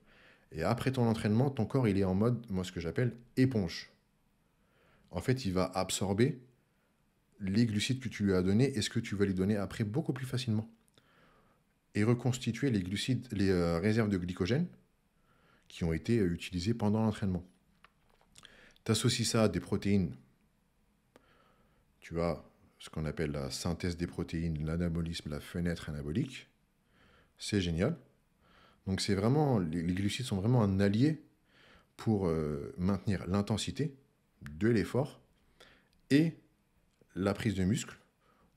Et après ton entraînement, ton corps, il est en mode, moi, ce que j'appelle éponge. En fait, il va absorber les glucides que tu lui as donnés et ce que tu vas lui donner après beaucoup plus facilement. Et reconstituer les glucides, les réserves de glycogène qui ont été utilisées pendant l'entraînement. Tu associes ça à des protéines. Tu as ce qu'on appelle la synthèse des protéines, l'anabolisme, la fenêtre anabolique. C'est génial. Donc c'est vraiment, les glucides sont vraiment un allié pour maintenir l'intensité de l'effort et la prise de muscle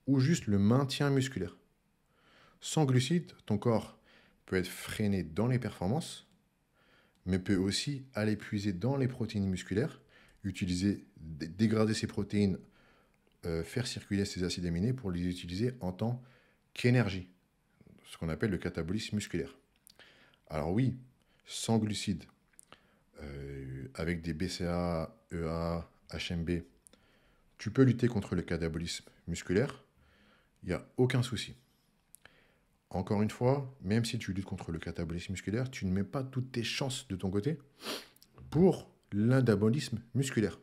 ou juste le maintien musculaire. Sans glucides, ton corps peut être freiné dans les performances, mais peut aussi aller puiser dans les protéines musculaires, dégrader ces protéines, faire circuler ces acides aminés pour les utiliser en tant qu'énergie, ce qu'on appelle le catabolisme musculaire. Alors oui, sans glucides, avec des BCA, EA, HMB, tu peux lutter contre le catabolisme musculaire, il n'y a aucun souci. Encore une fois, même si tu luttes contre le catabolisme musculaire, tu ne mets pas toutes tes chances de ton côté pour l'anabolisme musculaire.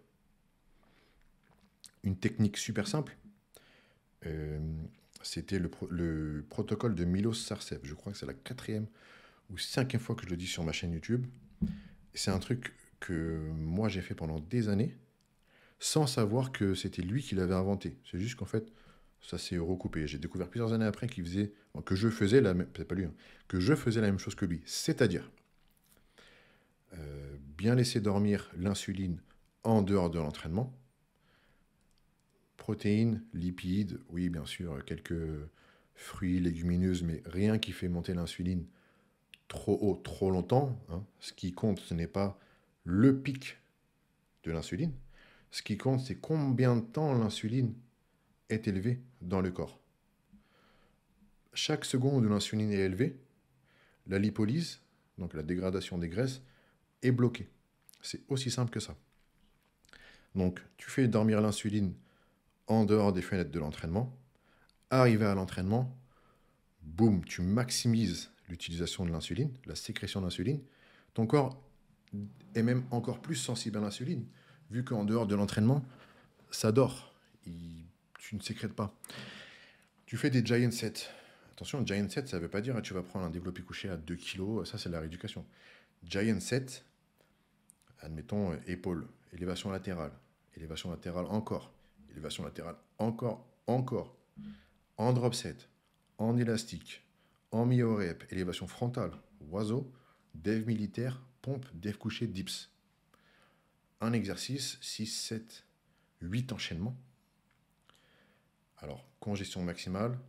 Une technique super simple, c'était le protocole de Milos Sarcev. Je crois que c'est la 4e ou 5e fois que je le dis sur ma chaîne YouTube. C'est un truc que moi j'ai fait pendant des années sans savoir que c'était lui qui l'avait inventé. C'est juste qu'en fait, ça s'est recoupé. J'ai découvert plusieurs années après que je faisais la même, c'est pas lui, que je faisais la même chose que lui. C'est-à-dire bien laisser dormir l'insuline en dehors de l'entraînement. Protéines, lipides, oui bien sûr, quelques fruits, légumineuses, mais rien qui fait monter l'insuline trop haut, trop longtemps. Ce qui compte, ce n'est pas le pic de l'insuline. Ce qui compte, c'est combien de temps l'insuline est élevée dans le corps. Chaque seconde où l'insuline est élevée, la lipolyse, donc la dégradation des graisses, est bloquée. C'est aussi simple que ça. Donc, tu fais dormir l'insuline en dehors des fenêtres de l'entraînement. Arrivé à l'entraînement, boum, tu maximises l'utilisation de l'insuline, la sécrétion d'insuline. Ton corps est même encore plus sensible à l'insuline, vu qu'en dehors de l'entraînement, ça dort. Tu ne sécrètes pas. Tu fais des giant sets. Attention, giant set, ça ne veut pas dire que tu vas prendre un développé couché à 2 kg, ça c'est de la rééducation. Giant set, admettons épaule, élévation latérale encore, élévation latérale encore, en drop set, en élastique, en myo-rep, élévation frontale, oiseau, dev militaire, pompe, dev couché, dips. Un exercice, 6, 7, 8 enchaînements. Alors, congestion maximale.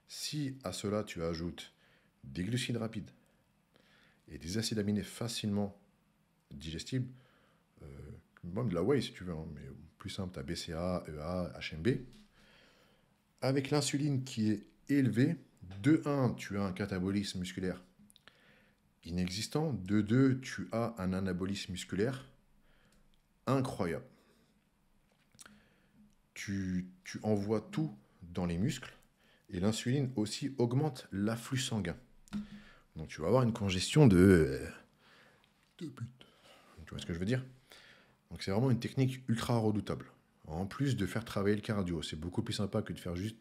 Si à cela tu ajoutes des glucides rapides et des acides aminés facilement digestibles, même de la whey si tu veux, hein, mais plus simple, tu as BCA, EA, HMB. Avec l'insuline qui est élevée, de 1, tu as un catabolisme musculaire inexistant. De 2, tu as un anabolisme musculaire incroyable. Tu envoies tout dans les muscles et l'insuline aussi augmente l'afflux sanguin. Donc tu vas avoir une congestion de pute. Tu vois ce que je veux dire? Donc c'est vraiment une technique ultra redoutable. En plus de faire travailler le cardio, c'est beaucoup plus sympa que de faire juste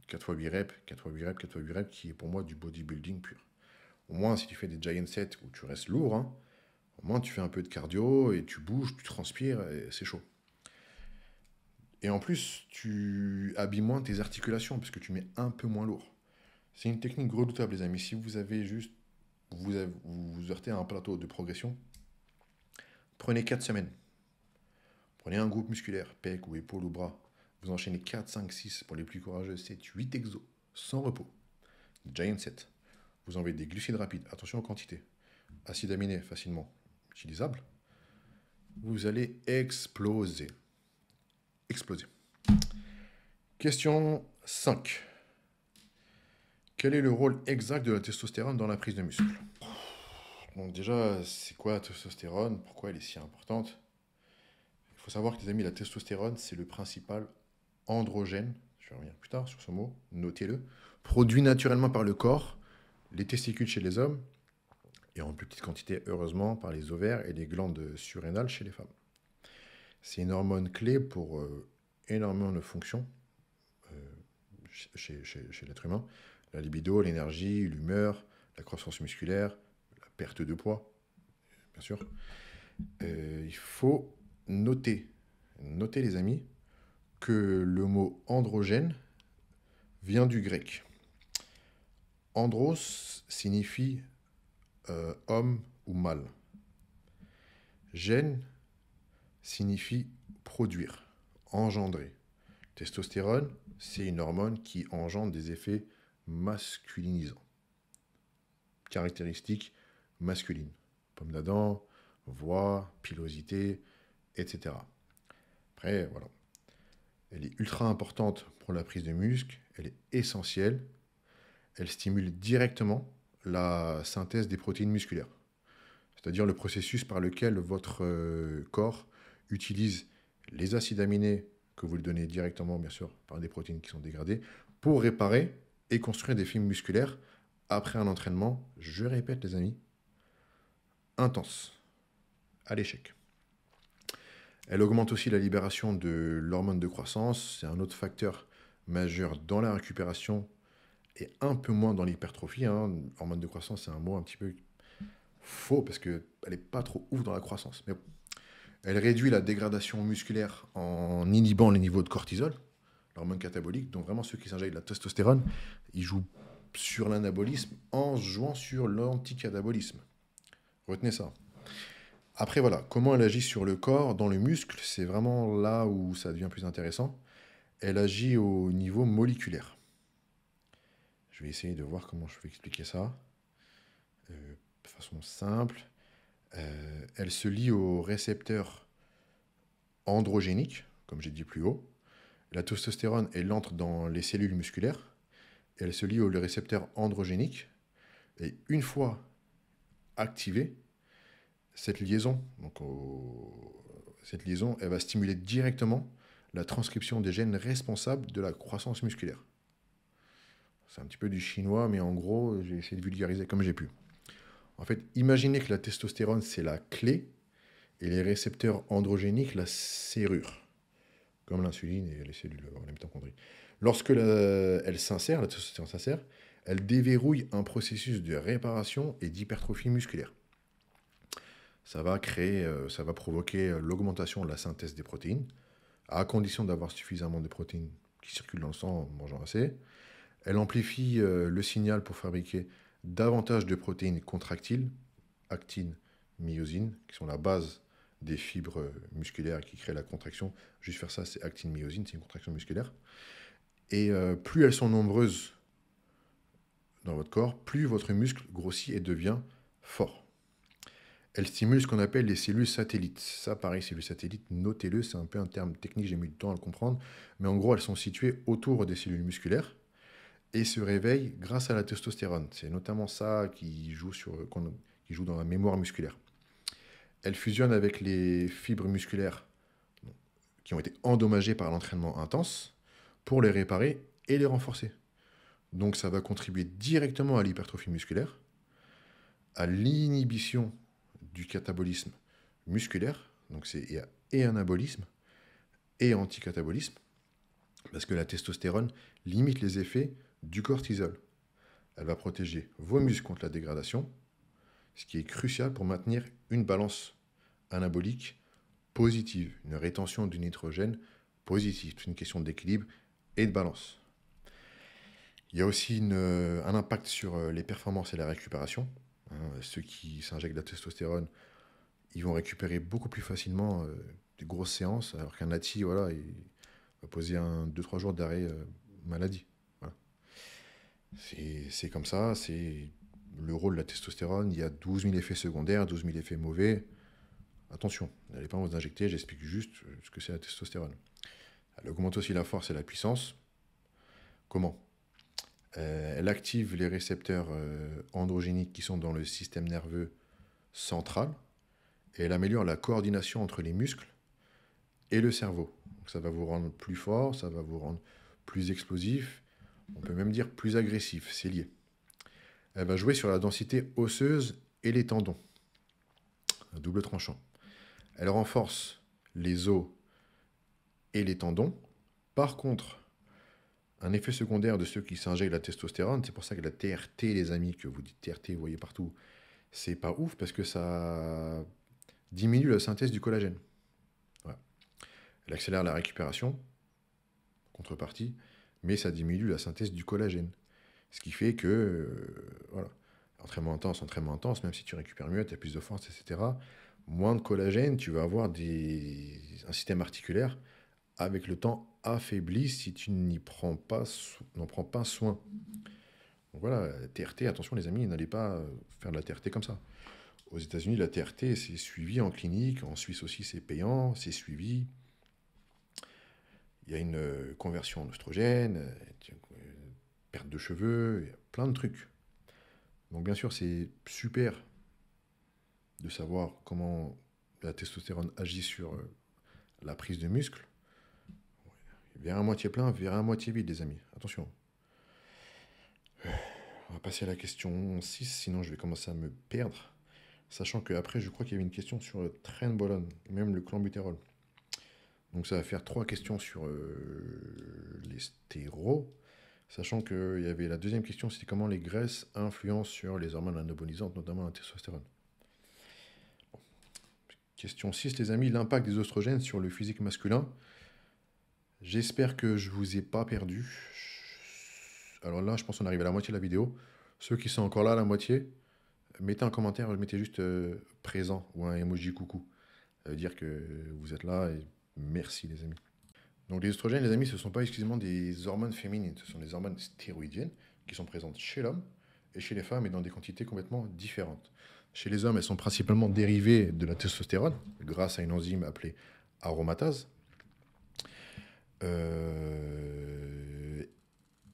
4x8 reps, 4x8 reps, 4x8 reps, qui est pour moi du bodybuilding pur. Au moins, si tu fais des giant sets où tu restes lourd, hein, au moins tu fais un peu de cardio et tu bouges, tu transpires et c'est chaud. Et en plus, tu habilles moins tes articulations parce que tu mets un peu moins lourd. C'est une technique redoutable, les amis. Si vous avez juste, vous heurtez à un plateau de progression, prenez 4 semaines. Prenez un groupe musculaire, pec ou épaule ou bras. Vous enchaînez 4, 5, 6 pour les plus courageux, 7, 8 exos, sans repos. Giant set. Vous enlevez des glucides rapides, attention aux quantités. Acides aminés facilement utilisables. Vous allez exploser. Exploser. Question 5. Quel est le rôle exact de la testostérone dans la prise de muscle? Donc déjà, c'est quoi la testostérone? Pourquoi elle est si importante? Il faut savoir que les amis, la testostérone, c'est le principal androgène, je vais revenir plus tard sur ce mot, notez-le, produit naturellement par le corps, les testicules chez les hommes, et en plus petite quantité, heureusement, par les ovaires et les glandes surrénales chez les femmes. C'est une hormone clé pour énormément de fonctions chez l'être humain. La libido, l'énergie, l'humeur, la croissance musculaire, la perte de poids, bien sûr. Il faut noter les amis, que le mot androgène vient du grec. Andros signifie homme ou mâle. Gène signifie produire, engendrer. Testostérone, c'est une hormone qui engendre des effets masculinisants. Caractéristiques masculines. Pomme d'Adam, voix, pilosité, etc. Après, voilà. Elle est ultra importante pour la prise de muscle, elle est essentielle, elle stimule directement la synthèse des protéines musculaires, c'est-à-dire le processus par lequel votre corps utilise les acides aminés que vous lui donnez directement, bien sûr, par des protéines qui sont dégradées, pour réparer et construire des fibres musculaires après un entraînement, je répète les amis, intense, à l'échec. Elle augmente aussi la libération de l'hormone de croissance. C'est un autre facteur majeur dans la récupération et un peu moins dans l'hypertrophie. Hein. Hormone de croissance, c'est un mot un petit peu faux parce qu'elle n'est pas trop ouf dans la croissance. Mais bon. Elle réduit la dégradation musculaire en inhibant les niveaux de cortisol, l'hormone catabolique. Donc vraiment, ceux qui s'injectent de la testostérone, ils jouent sur l'anabolisme en jouant sur l'anticatabolisme. Retenez ça. Après, voilà, comment elle agit sur le corps, dans le muscle, c'est vraiment là où ça devient plus intéressant. Elle agit au niveau moléculaire. Je vais essayer de voir comment je vais expliquer ça de façon simple. Elle se lie aux récepteurs androgéniques, comme j'ai dit plus haut. La testostérone, elle entre dans les cellules musculaires. Elle se lie aux récepteurs androgéniques. Et une fois activée, Cette liaison, cette liaison, elle va stimuler directement la transcription des gènes responsables de la croissance musculaire. C'est un petit peu du chinois, mais en gros, j'ai essayé de vulgariser comme j'ai pu. En fait, imaginez que la testostérone, c'est la clé et les récepteurs androgéniques, la serrure, comme l'insuline et les cellules en mitochondrie. Lorsque elle s'insère, la testostérone s'insère, elle déverrouille un processus de réparation et d'hypertrophie musculaire. Ça va ça va provoquer l'augmentation de la synthèse des protéines, à condition d'avoir suffisamment de protéines qui circulent dans le sang en mangeant assez. Elle amplifie le signal pour fabriquer davantage de protéines contractiles, actine, myosine, qui sont la base des fibres musculaires qui créent la contraction. Juste faire ça, c'est actine, myosine, c'est une contraction musculaire. Et plus elles sont nombreuses dans votre corps, plus votre muscle grossit et devient fort. Elle stimule ce qu'on appelle les cellules satellites. Ça, pareil, cellules satellites, notez-le, c'est un peu un terme technique, j'ai mis du temps à le comprendre. Mais en gros, elles sont situées autour des cellules musculaires et se réveillent grâce à la testostérone. C'est notamment ça qui joue dans la mémoire musculaire. Elles fusionnent avec les fibres musculaires qui ont été endommagées par l'entraînement intense pour les réparer et les renforcer. Donc ça va contribuer directement à l'hypertrophie musculaire, à l'inhibition du catabolisme musculaire, donc c'est et anabolisme et anticatabolisme, parce que la testostérone limite les effets du cortisol. Elle va protéger vos muscles contre la dégradation, ce qui est crucial pour maintenir une balance anabolique positive, une rétention du nitrogène positive. C'est une question d'équilibre et de balance. Il y a aussi un impact sur les performances et la récupération. Ceux qui s'injectent de la testostérone, ils vont récupérer beaucoup plus facilement des grosses séances, alors qu'un nati, voilà, il va poser 2-3 jours d'arrêt maladie. Voilà. C'est comme ça, c'est le rôle de la testostérone. Il y a 12 000 effets secondaires, 12 000 effets mauvais. Attention, n'allez pas vous injecter, j'explique juste ce que c'est la testostérone. Elle augmente aussi la force et la puissance. Comment ? Elle active les récepteurs androgéniques qui sont dans le système nerveux central et elle améliore la coordination entre les muscles et le cerveau. Donc ça va vous rendre plus fort, ça va vous rendre plus explosif, on peut même dire plus agressif, c'est lié. Elle va jouer sur la densité osseuse et les tendons, un double tranchant. Elle renforce les os et les tendons. Par contre, un effet secondaire de ceux qui s'injectent la testostérone, c'est pour ça que la TRT, les amis, que vous dites TRT, vous voyez partout, c'est pas ouf parce que ça diminue la synthèse du collagène. Voilà. Elle accélère la récupération, contrepartie, mais ça diminue la synthèse du collagène. Ce qui fait que, voilà, entraînement intense, même si tu récupères mieux, tu as plus de force, etc. Moins de collagène, tu vas avoir un système articulaire avec le temps affaibli si tu n'en prends pas soin. Donc voilà, TRT, attention les amis, n'allez pas faire de la TRT comme ça. Aux États-Unis, la TRT, c'est suivi en clinique. En Suisse aussi, c'est payant, c'est suivi. Il y a une conversion en oestrogène, perte de cheveux, il y a plein de trucs. Donc bien sûr, c'est super de savoir comment la testostérone agit sur la prise de muscle. Vers à moitié plein, vers à moitié vide, les amis. Attention. On va passer à la question 6, sinon je vais commencer à me perdre. Sachant qu'après, je crois qu'il y avait une question sur le trenbolone, même le clenbuterol. Donc ça va faire 3 questions sur les stérols. Sachant qu'il y avait la deuxième question, c'était comment les graisses influencent sur les hormones anabolisantes, notamment la testostérone. Bon. Question 6, les amis, l'impact des oestrogènes sur le physique masculin. J'espère que je ne vous ai pas perdu. Alors là, je pense qu'on arrive à la moitié de la vidéo. Ceux qui sont encore là à la moitié, mettez un commentaire, mettez juste présent ou un emoji coucou. Ça veut dire que vous êtes là et merci les amis. Donc les oestrogènes, les amis, ce ne sont pas exclusivement des hormones féminines, ce sont des hormones stéroïdiennes qui sont présentes chez l'homme et chez les femmes et dans des quantités complètement différentes. Chez les hommes, elles sont principalement dérivées de la testostérone grâce à une enzyme appelée aromatase.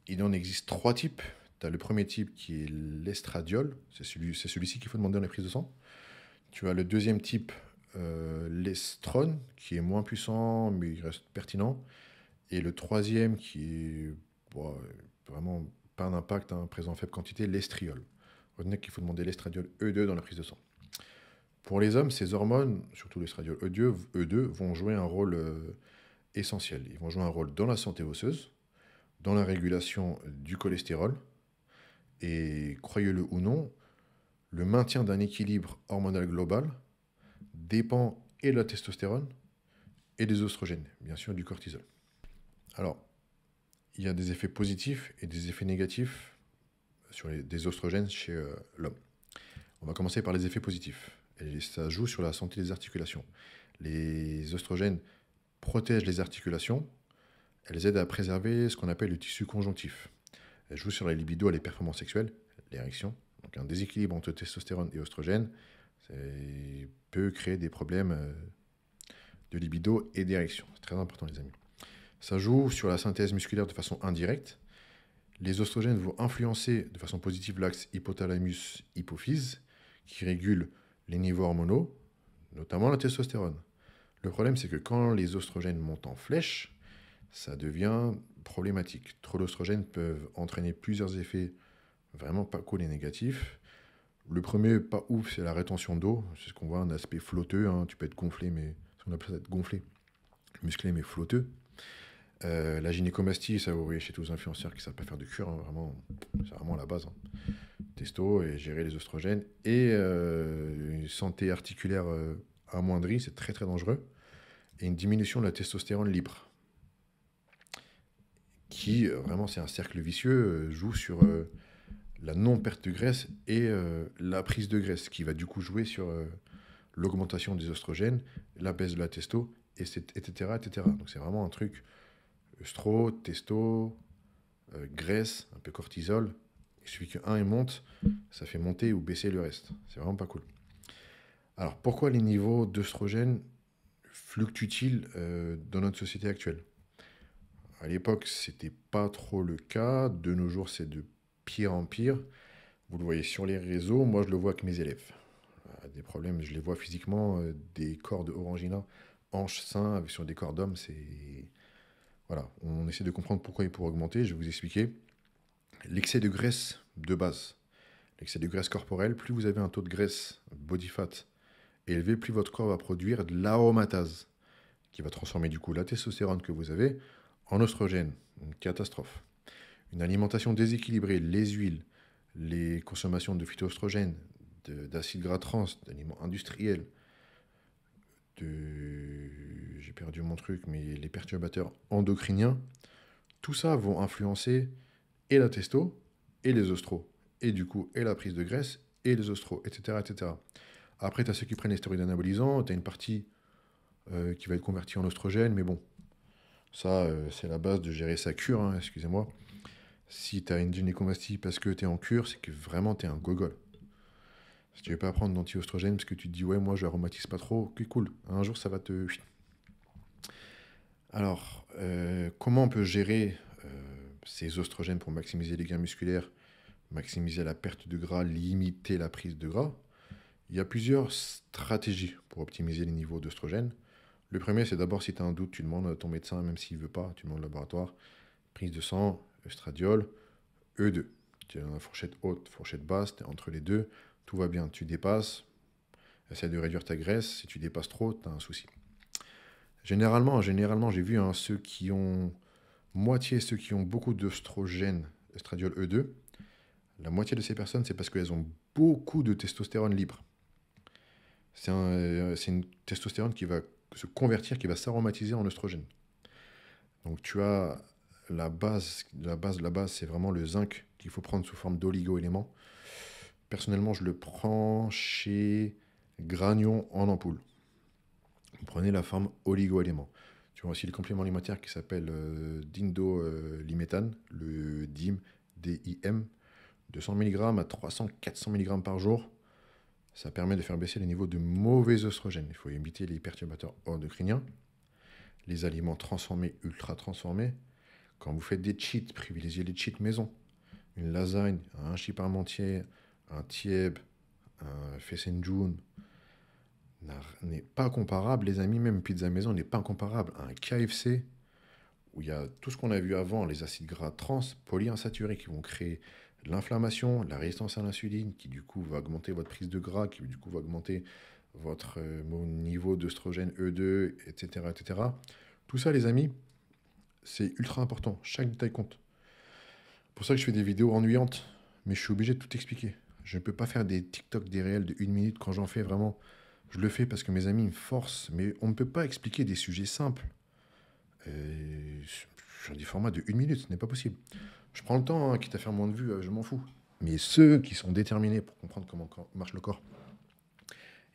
Il en existe 3 types. Tu as le premier type qui est l'estradiol, c'est celui-ci qu'il faut demander dans les prises de sang. Tu as le deuxième type, l'estrone, qui est moins puissant, mais il reste pertinent. Et le troisième, qui est bon, vraiment pas d'impact, hein, présent en faible quantité, l'estriol. Retenez qu'il faut demander l'estradiol E2 dans la prise de sang. Pour les hommes, ces hormones, surtout l'estradiol E2, vont jouer un rôle essentiel. Ils vont jouer un rôle dans la santé osseuse, dans la régulation du cholestérol, et croyez-le ou non, le maintien d'un équilibre hormonal global dépend et de la testostérone et des oestrogènes, bien sûr du cortisol. Alors, il y a des effets positifs et des effets négatifs sur des oestrogènes chez l'homme. On va commencer par les effets positifs. Et ça joue sur la santé des articulations. Les oestrogènes protègent les articulations. Elles aident à préserver ce qu'on appelle le tissu conjonctif. Elles jouent sur la libido et les performances sexuelles, l'érection. Donc un déséquilibre entre testostérone et oestrogène peut créer des problèmes de libido et d'érection. C'est très important, les amis. Ça joue sur la synthèse musculaire de façon indirecte. Les oestrogènes vont influencer de façon positive l'axe hypothalamus-hypophyse, qui régule les niveaux hormonaux, notamment la testostérone. Le problème, c'est que quand les oestrogènes montent en flèche, ça devient problématique. Trop d'oestrogènes peuvent entraîner plusieurs effets vraiment pas cool et négatifs. Le premier, pas ouf, c'est la rétention d'eau. C'est ce qu'on voit, un aspect flotteux. Hein. Tu peux être gonflé, mais on appelle ça être gonflé, musclé, mais flotteux. La gynécomastie, ça vous voyez chez tous les influenceurs qui ne savent pas faire de cure, hein, vraiment, c'est vraiment la base. Hein. Testo et gérer les oestrogènes. Et une santé articulaire amoindrie, c'est très très dangereux. Et une diminution de la testostérone libre, qui, vraiment, c'est un cercle vicieux, joue sur la non-perte de graisse et la prise de graisse, qui va du coup jouer sur l'augmentation des oestrogènes, la baisse de la testo, etc. etc. Donc c'est vraiment un truc œstro, testo, graisse, un peu cortisol. Il suffit qu'un il monte, ça fait monter ou baisser le reste. C'est vraiment pas cool. Alors pourquoi les niveaux d'œstrogènes fluctuent-ils dans notre société actuelle? À l'époque, c'était pas trop le cas. De nos jours, c'est de pire en pire. Vous le voyez sur les réseaux. Moi, je le vois avec mes élèves. Des problèmes, je les vois physiquement. Des corps de Orangina, hanches, seins, sur des corps d'hommes. C'est... Voilà. On essaie de comprendre pourquoi il pourrait augmenter. Je vais vous expliquer. L'excès de graisse de base. L'excès de graisse corporelle. Plus vous avez un taux de graisse, body fat, élevé, plus votre corps va produire de l'aromatase, qui va transformer du coup la testostérone que vous avez en oestrogène. Une catastrophe. Une alimentation déséquilibrée, les huiles, les consommations de phytoestrogènes, d'acides gras trans, d'aliments industriels, j'ai perdu mon truc, mais les perturbateurs endocriniens, tout ça vont influencer et la testo, et les ostros, et du coup, et la prise de graisse, et les ostros, etc. etc. Après, tu as ceux qui prennent les stéroïdes anabolisants, tu as une partie qui va être convertie en oestrogène, mais bon, ça, c'est la base de gérer sa cure, hein, excusez-moi. Si tu as une gynécomastie parce que tu es en cure, c'est que vraiment tu es un gogol. Si tu ne veux pas prendre d'anti-oestrogène parce que tu te dis ouais, moi je aromatise pas trop, ok, cool. Un jour ça va te. Alors, comment on peut gérer ces oestrogènes pour maximiser les gains musculaires, maximiser la perte de gras, limiter la prise de gras? Il y a plusieurs stratégies pour optimiser les niveaux d'oestrogène. Le premier, c'est d'abord si tu as un doute, tu demandes à ton médecin, même s'il ne veut pas, tu demandes au laboratoire, prise de sang, estradiol, E2. Tu es dans la fourchette haute, fourchette basse, tu es entre les deux, tout va bien. Tu dépasses, essaie de réduire ta graisse. Si tu dépasses trop, tu as un souci. Généralement, j'ai vu ceux qui ont ceux qui ont beaucoup d'œstrogène, estradiol E2, la moitié de ces personnes, c'est parce qu'elles ont beaucoup de testostérone libre. C'est une testostérone qui va se convertir, qui va s'aromatiser en oestrogène. Donc tu as la base, c'est vraiment le zinc qu'il faut prendre sous forme d'oligo-éléments. Personnellement, je le prends chez Granion en ampoule. Vous prenez la forme oligo-éléments. Tu as aussi le complément alimentaire qui s'appelle Dindo-Liméthane, le DIM, D-I-M, 200 mg à 300-400 mg par jour. Ça permet de faire baisser les niveaux de mauvais oestrogènes. Il faut éviter les perturbateurs endocriniens, les aliments transformés, ultra transformés. Quand vous faites des cheats, privilégiez les cheats maison. Une lasagne, un hachis parmentier, un tieb, un fessenjun, n'est pas comparable, les amis. Même pizza maison n'est pas comparable à un KFC où il y a tout ce qu'on a vu avant, les acides gras trans, polyinsaturés qui vont créer l'inflammation, la résistance à l'insuline, qui du coup va augmenter votre prise de gras, qui du coup va augmenter votre niveau d'œstrogène E2, etc., etc. Tout ça, les amis, c'est ultra important. Chaque détail compte. C'est pour ça que je fais des vidéos ennuyantes, mais je suis obligé de tout expliquer. Je ne peux pas faire des TikTok, des réels de 1 minute quand j'en fais vraiment. Je le fais parce que mes amis me forcent, mais on ne peut pas expliquer des sujets simples sur des formats de 1 minute, ce n'est pas possible. Je prends le temps, hein, quitte à faire moins de vues, je m'en fous. Mais ceux qui sont déterminés pour comprendre comment marche le corps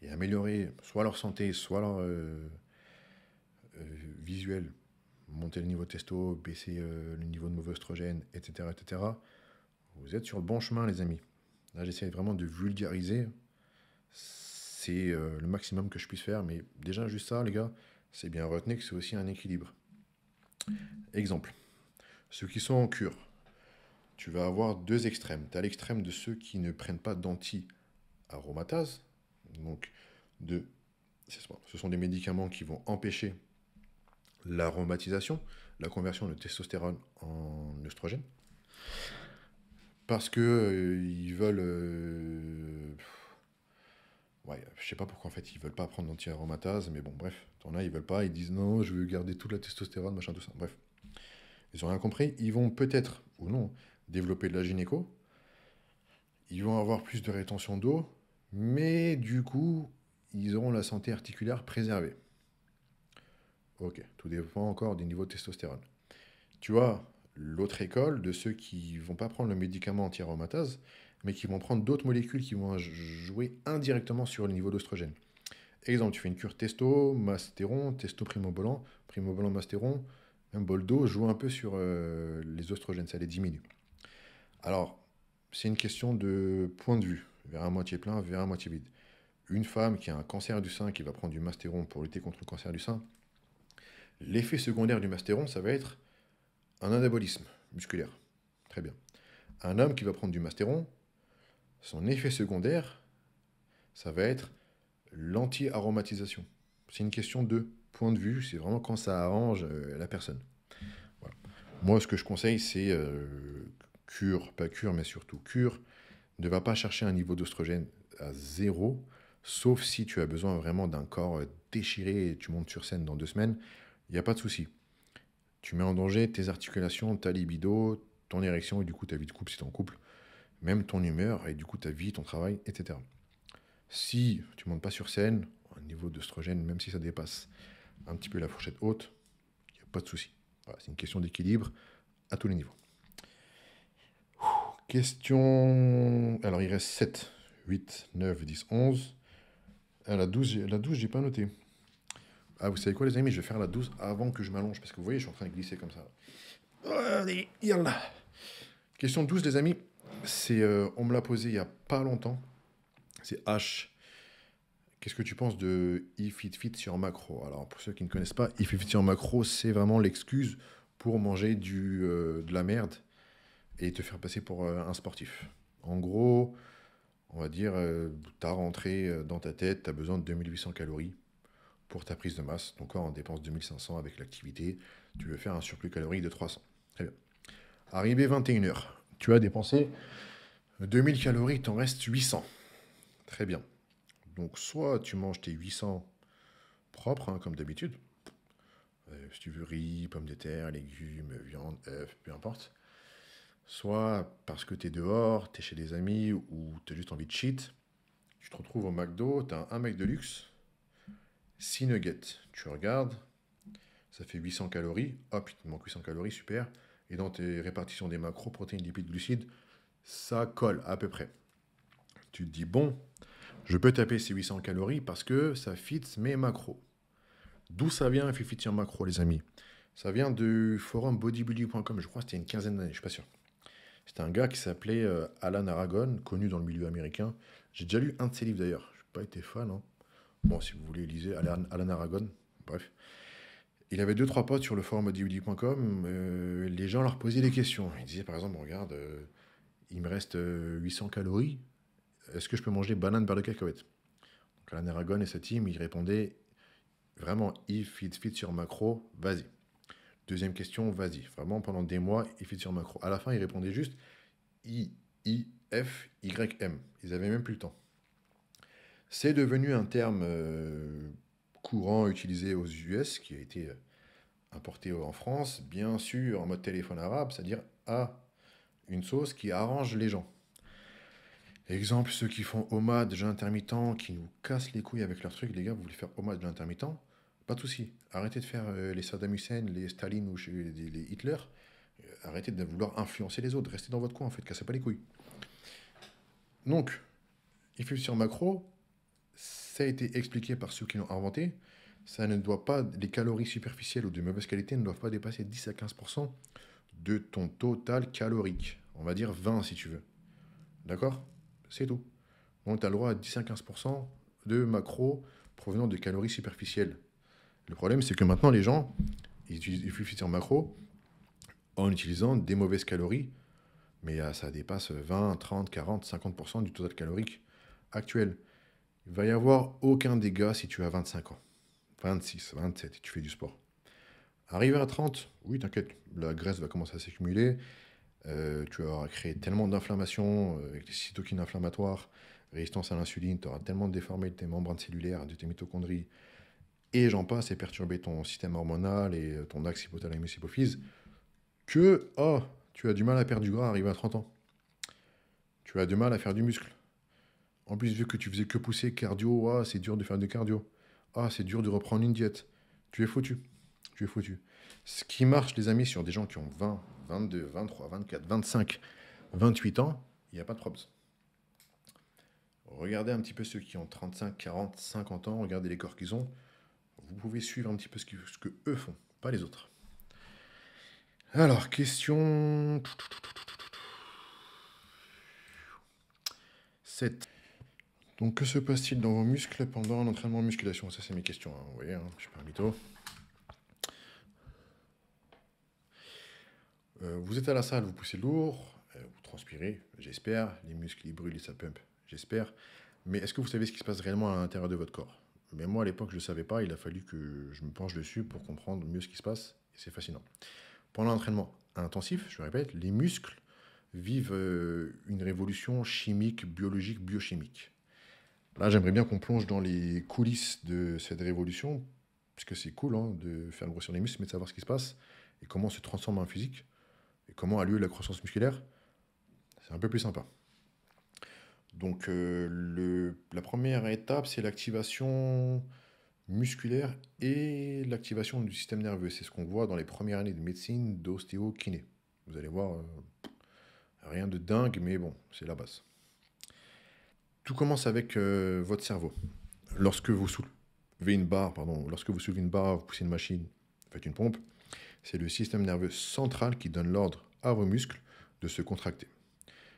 et améliorer soit leur santé, soit leur visuel, monter le niveau de testo, baisser le niveau de mauvais oestrogène, etc., etc., vous êtes sur le bon chemin, les amis. Là, j'essaie vraiment de vulgariser. C'est le maximum que je puisse faire, mais déjà, juste ça, les gars, c'est bien. Retenez que c'est aussi un équilibre. Exemple, ceux qui sont en cure, tu vas avoir deux extrêmes. Tu as l'extrême de ceux qui ne prennent pas d'anti-aromatase. Donc, ce sont des médicaments qui vont empêcher l'aromatisation, la conversion de testostérone en œstrogène. Parce que ils veulent... ouais, je sais pas pourquoi en fait ils veulent pas prendre d'anti-aromatase, mais bon, bref. T'en as, ils veulent pas, ils disent non, je veux garder toute la testostérone, machin, tout ça. Bref. Ils ont rien compris. Ils vont peut-être, ou non, développer de la gynéco. Ils vont avoir plus de rétention d'eau, mais du coup, ils auront la santé articulaire préservée. Ok, tout dépend encore des niveaux de testostérone. Tu vois, l'autre école de ceux qui vont pas prendre le médicament anti-aromatase, mais qui vont prendre d'autres molécules qui vont jouer indirectement sur le niveau d'oestrogène. Exemple, tu fais une cure testo, mastéron, testo primobolan, mastéron, même boldo joue un peu sur les oestrogènes, ça les diminue. Alors, c'est une question de point de vue, vers un moitié plein, vers un moitié vide. Une femme qui a un cancer du sein, qui va prendre du mastéron pour lutter contre le cancer du sein, l'effet secondaire du mastéron, ça va être un anabolisme musculaire. Très bien. Un homme qui va prendre du mastéron, son effet secondaire, ça va être l'anti-aromatisation. C'est une question de point de vue, c'est vraiment quand ça arrange la personne. Voilà. Moi, ce que je conseille, c'est cure, pas cure, mais surtout cure. Ne va pas chercher un niveau d'oestrogène à 0, sauf si tu as besoin vraiment d'un corps déchiré et tu montes sur scène dans 2 semaines. Il n'y a pas de souci. Tu mets en danger tes articulations, ta libido, ton érection et du coup ta vie de couple si tu es en couple, même ton humeur et du coup ta vie, ton travail, etc. Si tu ne montes pas sur scène, un niveau d'œstrogène, même si ça dépasse un petit peu la fourchette haute, il n'y a pas de souci. Voilà, c'est une question d'équilibre à tous les niveaux. Question... Alors il reste 7, 8, 9, 10, 11. Ah, la 12, j'ai pas noté. Ah, vous savez quoi les amis, je vais faire la 12 avant que je m'allonge, parce que vous voyez, je suis en train de glisser comme ça. Allez, yallah. Question 12 les amis, c'est, on me l'a posé il y a pas longtemps. C'est H. Qu'est-ce que tu penses de If It Fit sur macro? Alors, pour ceux qui ne connaissent pas, If It Fit sur macro, c'est vraiment l'excuse pour manger de la merde et te faire passer pour un sportif. En gros, on va dire, tu as rentré dans ta tête, tu as besoin de 2800 calories pour ta prise de masse. Ton corps en dépense 2500 avec l'activité. Tu veux faire un surplus calorique de 300. Très bien. Arrivé 21h, tu as dépensé 2000 calories, il t'en reste 800. Très bien. Donc, soit tu manges tes 800 propres, hein, comme d'habitude. Si tu veux riz, pommes de terre, légumes, viande, œufs, peu importe. Soit parce que tu es dehors, tu es chez des amis ou tu as juste envie de cheat. Tu te retrouves au McDo, tu as un mec de luxe, 6 nuggets. Tu regardes, ça fait 800 calories. Hop, il te manque 800 calories, super. Et dans tes répartitions des macros, protéines, lipides, glucides, ça colle à peu près. Tu te dis, bon, je peux taper ces 800 calories parce que ça fit mes macros. D'où ça vient, fit sur macro, les amis? Ça vient du forum bodybuilding.com, je crois que c'était une quinzaine d'années, je suis pas sûr. C'était un gars qui s'appelait Alan Aragon, connu dans le milieu américain. J'ai déjà lu un de ses livres d'ailleurs, je n'ai pas été fan. Hein. Bon, si vous voulez, lisez Alan Aragon, bref. Il avait 2-3 potes sur le forum bodybuilding.com, les gens leur posaient des questions. Ils disaient par exemple, regarde, il me reste 800 calories, est-ce que je peux manger banane, beurre de cacahuète? Alan Aragon et sa team, ils répondaient vraiment if, it fit sur macro, vas-y. Deuxième question, vas-y. Vraiment, pendant des mois, if, fit sur macro. À la fin, ils répondaient juste I, I, F, Y, M. Ils avaient même plus le temps. C'est devenu un terme courant utilisé aux US, qui a été importé en France, bien sûr en mode téléphone arabe, c'est-à-dire à une sauce qui arrange les gens. Exemple, ceux qui font homade, jeûne intermittent, qui nous cassent les couilles avec leurs trucs, les gars, vous voulez faire homade, jeûne intermittent, pas de souci. Arrêtez de faire les Saddam Hussein, les Staline ou les Hitler. Arrêtez de vouloir influencer les autres. Restez dans votre coin, en fait, cassez pas les couilles. Donc, il fait sur macro, ça a été expliqué par ceux qui l'ont inventé. Ça ne doit pas, les calories superficielles ou de mauvaise qualité ne doivent pas dépasser 10 à 15% de ton total calorique. On va dire 20 si tu veux. D'accord? C'est tout. Donc, tu as le droit à 10 à 15% de macros provenant de calories superficielles. Le problème, c'est que maintenant, les gens, ils utilisent un macro en utilisant des mauvaises calories, mais ça dépasse 20, 30, 40, 50% du total calorique actuel. Il va y avoir aucun dégât si tu as 25 ans, 26, 27 et tu fais du sport. Arrivé à 30, oui, t'inquiète, la graisse va commencer à s'accumuler. Tu auras créé tellement d'inflammation avec les cytokines inflammatoires, résistance à l'insuline, tu auras tellement déformé tes membranes cellulaires, de tes mitochondries, et j'en passe, et perturber ton système hormonal et ton axe hypothalamus-hypophyse, que tu as du mal à perdre du gras arrivé à 30 ans. Tu as du mal à faire du muscle. En plus, vu que tu faisais que pousser cardio, c'est dur de faire du cardio. C'est dur de reprendre une diète. Tu es foutu. Tu es foutu. Ce qui marche, les amis, sur des gens qui ont 20, 22, 23, 24, 25, 28 ans, il n'y a pas de problème. Regardez un petit peu ceux qui ont 35, 40, 50 ans, regardez les corps qu'ils ont. Vous pouvez suivre un petit peu ce que eux font, pas les autres. Alors, question 7. Donc, que se passe-t-il dans vos muscles pendant l'entraînement de musculation? Ça, c'est mes questions. Vous voyez, je suis pas un mytho. Vous êtes à la salle, vous poussez lourd, vous transpirez, j'espère. Les muscles, ils brûlent et ça pump, j'espère. Mais est-ce que vous savez ce qui se passe réellement à l'intérieur de votre corps? Mais moi, à l'époque, je ne le savais pas. Il a fallu que je me penche dessus pour comprendre mieux ce qui se passe. Et c'est fascinant. Pendant l'entraînement intensif, je répète, les muscles vivent une révolution chimique, biologique, biochimique. Là, j'aimerais bien qu'on plonge dans les coulisses de cette révolution, puisque c'est cool de faire grossir les muscles, mais de savoir ce qui se passe et comment on se transforme en physique et comment a lieu la croissance musculaire. C'est un peu plus sympa. Donc, la première étape, c'est l'activation musculaire et l'activation du système nerveux. C'est ce qu'on voit dans les premières années de médecine, d'ostéo-kiné. Vous allez voir, rien de dingue, mais bon, c'est la base. Tout commence avec votre cerveau. Lorsque vous soulevez une barre, vous poussez une machine, vous faites une pompe, c'est le système nerveux central qui donne l'ordre à vos muscles de se contracter.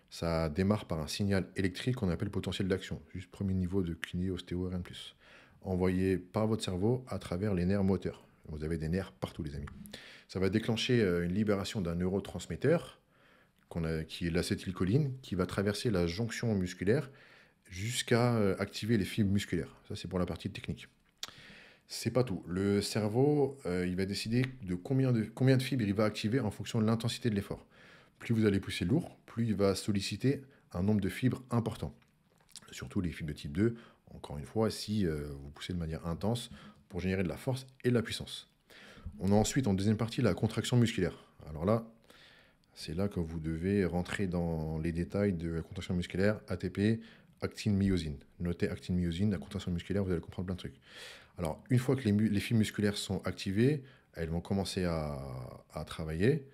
Ça démarre par un signal électrique qu'on appelle potentiel d'action, juste premier niveau de kiné, ostéo, rien de plus, envoyé par votre cerveau à travers les nerfs moteurs. Vous avez des nerfs partout, les amis. Ça va déclencher une libération d'un neurotransmetteur, qui est l'acétylcholine, qui va traverser la jonction musculaire jusqu'à activer les fibres musculaires. Ça, c'est pour la partie technique. C'est pas tout. Le cerveau, il va décider de combien de fibres il va activer en fonction de l'intensité de l'effort. Plus vous allez pousser lourd, plus il va solliciter un nombre de fibres important. Surtout les fibres de type 2, encore une fois, si vous poussez de manière intense pour générer de la force et de la puissance. On a ensuite, en deuxième partie, la contraction musculaire. Alors là, c'est là que vous devez rentrer dans les détails de la contraction musculaire, ATP, actine, myosine. Notez actine, myosine, la contraction musculaire, vous allez comprendre plein de trucs. Alors, une fois que les fibres musculaires sont activées, elles vont commencer à travailler.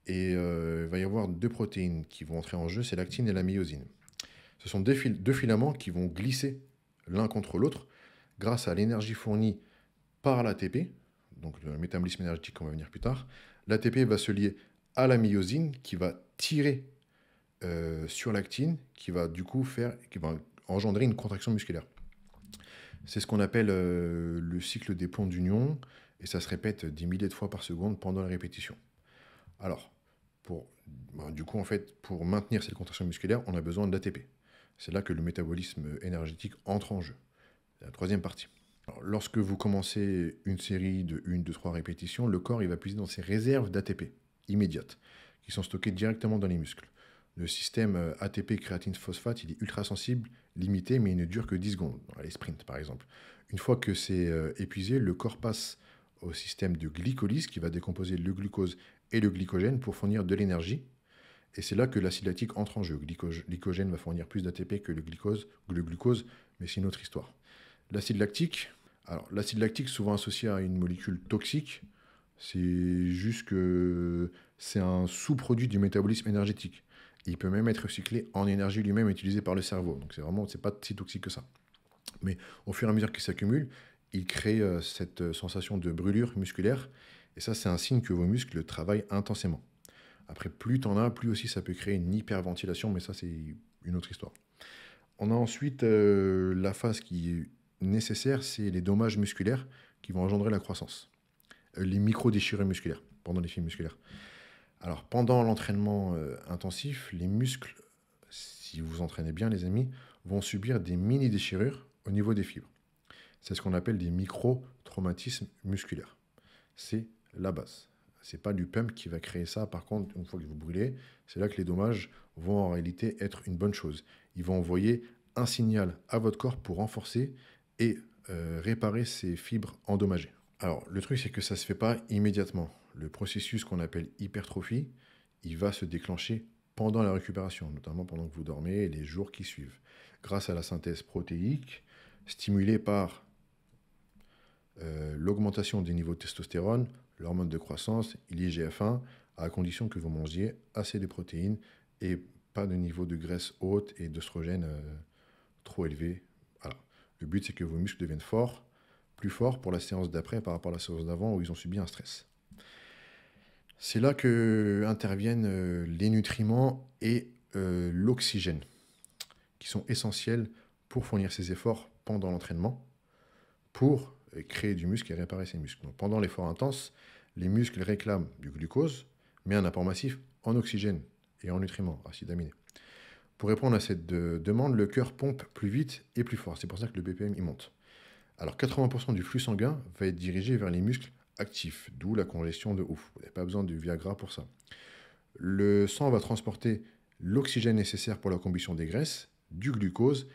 Et il va y avoir deux protéines qui vont entrer en jeu, c'est l'actine et la myosine. Ce sont deux filaments qui vont glisser l'un contre l'autre grâce à l'énergie fournie par l'ATP, donc le métabolisme énergétique, on va venir plus tard. L'ATP va se lier à la myosine qui va tirer sur l'actine, qui va engendrer une contraction musculaire. C'est ce qu'on appelle le cycle des ponts d'union, et ça se répète 10 milliers de fois par seconde pendant la répétition. Alors, pour maintenir cette contraction musculaire, on a besoin de l'ATP. C'est là que le métabolisme énergétique entre en jeu. La troisième partie. Alors, lorsque vous commencez une série de 1, 2, 3 répétitions, le corps il va puiser dans ses réserves d'ATP immédiates, qui sont stockées directement dans les muscles. Le système ATP créatine phosphate, il est ultra sensible, limité, mais il ne dure que 10 secondes, dans les sprints par exemple. Une fois que c'est épuisé, le corps passe au système de glycolyse qui va décomposer le glucose et le glycogène pour fournir de l'énergie. Et c'est là que l'acide lactique entre en jeu. Le glycogène va fournir plus d'ATP que le glucose, mais c'est une autre histoire. L'acide lactique, alors l'acide lactique souvent associé à une molécule toxique, c'est juste que c'est un sous-produit du métabolisme énergétique. Il peut même être recyclé en énergie lui-même utilisée par le cerveau. Donc c'est pas si toxique que ça. Mais au fur et à mesure qu'il s'accumule, il crée cette sensation de brûlure musculaire. Et ça, c'est un signe que vos muscles travaillent intensément. Après, plus tu en as, plus aussi ça peut créer une hyperventilation, mais ça, c'est une autre histoire. On a ensuite la phase qui est nécessaire, c'est les dommages musculaires qui vont engendrer la croissance. Les micro-déchirures musculaires, pendant les fibres musculaires. Alors, pendant l'entraînement intensif, les muscles, si vous vous entraînez bien, les amis, vont subir des mini-déchirures au niveau des fibres. C'est ce qu'on appelle des micro-traumatismes musculaires. C'est la base. C'est pas du pump qui va créer ça. Par contre, une fois que vous brûlez, c'est là que les dommages vont en réalité être une bonne chose. Ils vont envoyer un signal à votre corps pour renforcer et réparer ces fibres endommagées. Alors, le truc, c'est que ça ne se fait pas immédiatement. Le processus qu'on appelle hypertrophie, il va se déclencher pendant la récupération, notamment pendant que vous dormez et les jours qui suivent, grâce à la synthèse protéique, stimulée par l'augmentation des niveaux de testostérone, l'hormone de croissance, l'IGF-1, à condition que vous mangiez assez de protéines et pas de niveau de graisse haute et d'œstrogène trop élevé. Voilà. Le but, c'est que vos muscles deviennent forts, plus forts pour la séance d'après par rapport à la séance d'avant où ils ont subi un stress. C'est là que interviennent les nutriments et l'oxygène, qui sont essentiels pour fournir ces efforts pendant l'entraînement, pour créer du muscle et réparer ses muscles. Donc, pendant l'effort intense, les muscles réclament du glucose, mais un apport massif en oxygène et en nutriments, acides aminés. Pour répondre à cette demande, le cœur pompe plus vite et plus fort. C'est pour ça que le BPM il monte. Alors 80% du flux sanguin va être dirigé vers les muscles actifs, d'où la congestion de ouf. Vous n'avez pas besoin de Viagra pour ça. Le sang va transporter l'oxygène nécessaire pour la combustion des graisses, du glucose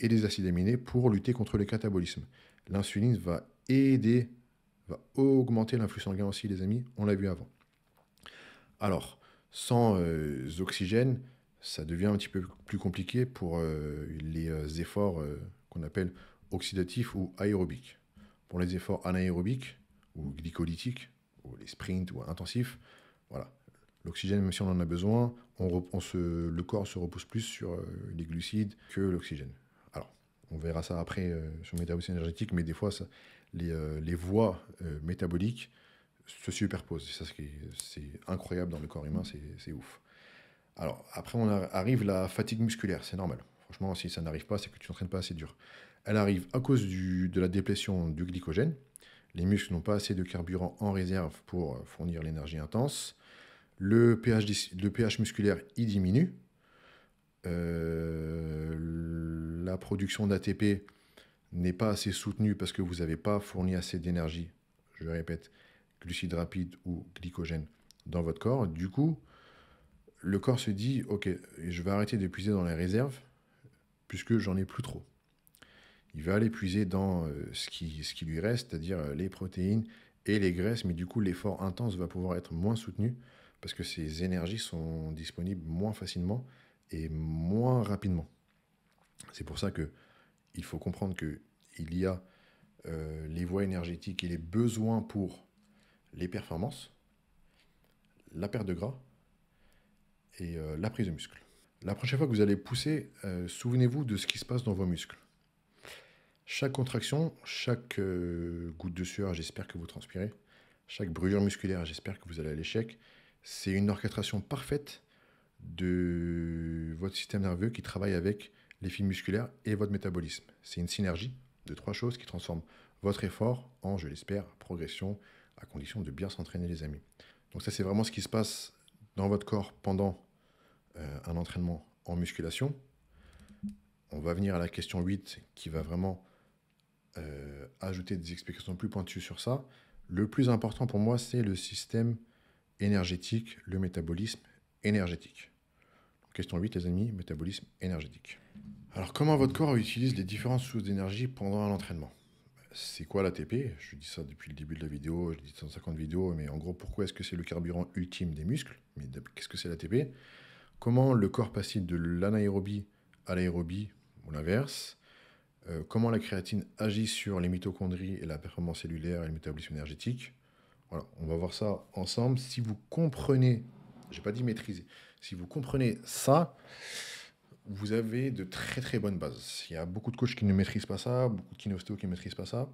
et des acides aminés pour lutter contre le catabolisme. L'insuline va aider, va augmenter l'influx sanguin aussi, les amis, on l'a vu avant. Alors, sans oxygène, ça devient un petit peu plus compliqué pour les efforts qu'on appelle oxydatifs ou aérobiques. Pour les efforts anaérobiques ou glycolytiques, ou les sprints ou intensifs, voilà. L'oxygène, même si on en a besoin, le corps se repose plus sur les glucides que l'oxygène. Alors, on verra ça après sur le métabolisme énergétique, mais des fois, les voies métaboliques se superposent. C'est incroyable dans le corps humain, c'est ouf. Alors, après, arrive la fatigue musculaire, c'est normal. Franchement, si ça n'arrive pas, c'est que tu n'entraînes pas assez dur. Elle arrive à cause de la déplétion du glycogène. Les muscles n'ont pas assez de carburant en réserve pour fournir l'énergie intense. Le pH musculaire, il diminue. La production d'ATP n'est pas assez soutenue parce que vous n'avez pas fourni assez d'énergie, je répète, glucides rapides ou glycogène dans votre corps. Du coup, le corps se dit, ok, je vais arrêter de puiser dans les réserves puisque j'en ai plus trop. Il va aller puiser dans ce qui lui reste, c'est-à-dire les protéines et les graisses, mais du coup l'effort intense va pouvoir être moins soutenu parce que ces énergies sont disponibles moins facilement et moins rapidement. C'est pour ça qu'il faut comprendre qu'il y a les voies énergétiques et les besoins pour les performances, la perte de gras et la prise de muscle. La prochaine fois que vous allez pousser, souvenez-vous de ce qui se passe dans vos muscles. Chaque contraction, chaque goutte de sueur, j'espère que vous transpirez, chaque brûlure musculaire, j'espère que vous allez à l'échec, c'est une orchestration parfaite de votre système nerveux qui travaille avec les fibres musculaires et votre métabolisme. C'est une synergie de 3 choses qui transforment votre effort en, je l'espère, progression, à condition de bien s'entraîner, les amis. Donc ça, c'est vraiment ce qui se passe dans votre corps pendant un entraînement en musculation. On va venir à la question 8 qui va vraiment ajouter des explications plus pointues sur ça. Le plus important pour moi, c'est le système énergétique, le métabolisme énergétique. Question 8, les amis, métabolisme énergétique. Alors, comment votre corps utilise les différentes sources d'énergie pendant un entraînement? C'est quoi l'ATP? Je dis ça depuis le début de la vidéo, je dis 150 vidéos, mais en gros, pourquoi est-ce que c'est le carburant ultime des muscles? Mais qu'est-ce que c'est l'ATP? Comment le corps passe-t-il de l'anaérobie à l'aérobie, ou l'inverse? Comment la créatine agit sur les mitochondries et la performance cellulaire et le métabolisme énergétique? Voilà, on va voir ça ensemble. Si vous comprenez, j'ai pas dit maîtriser, si vous comprenez ça, vous avez de très très bonnes bases. Il y a beaucoup de coachs qui ne maîtrisent pas ça, beaucoup de kinéostéos qui ne maîtrisent pas ça,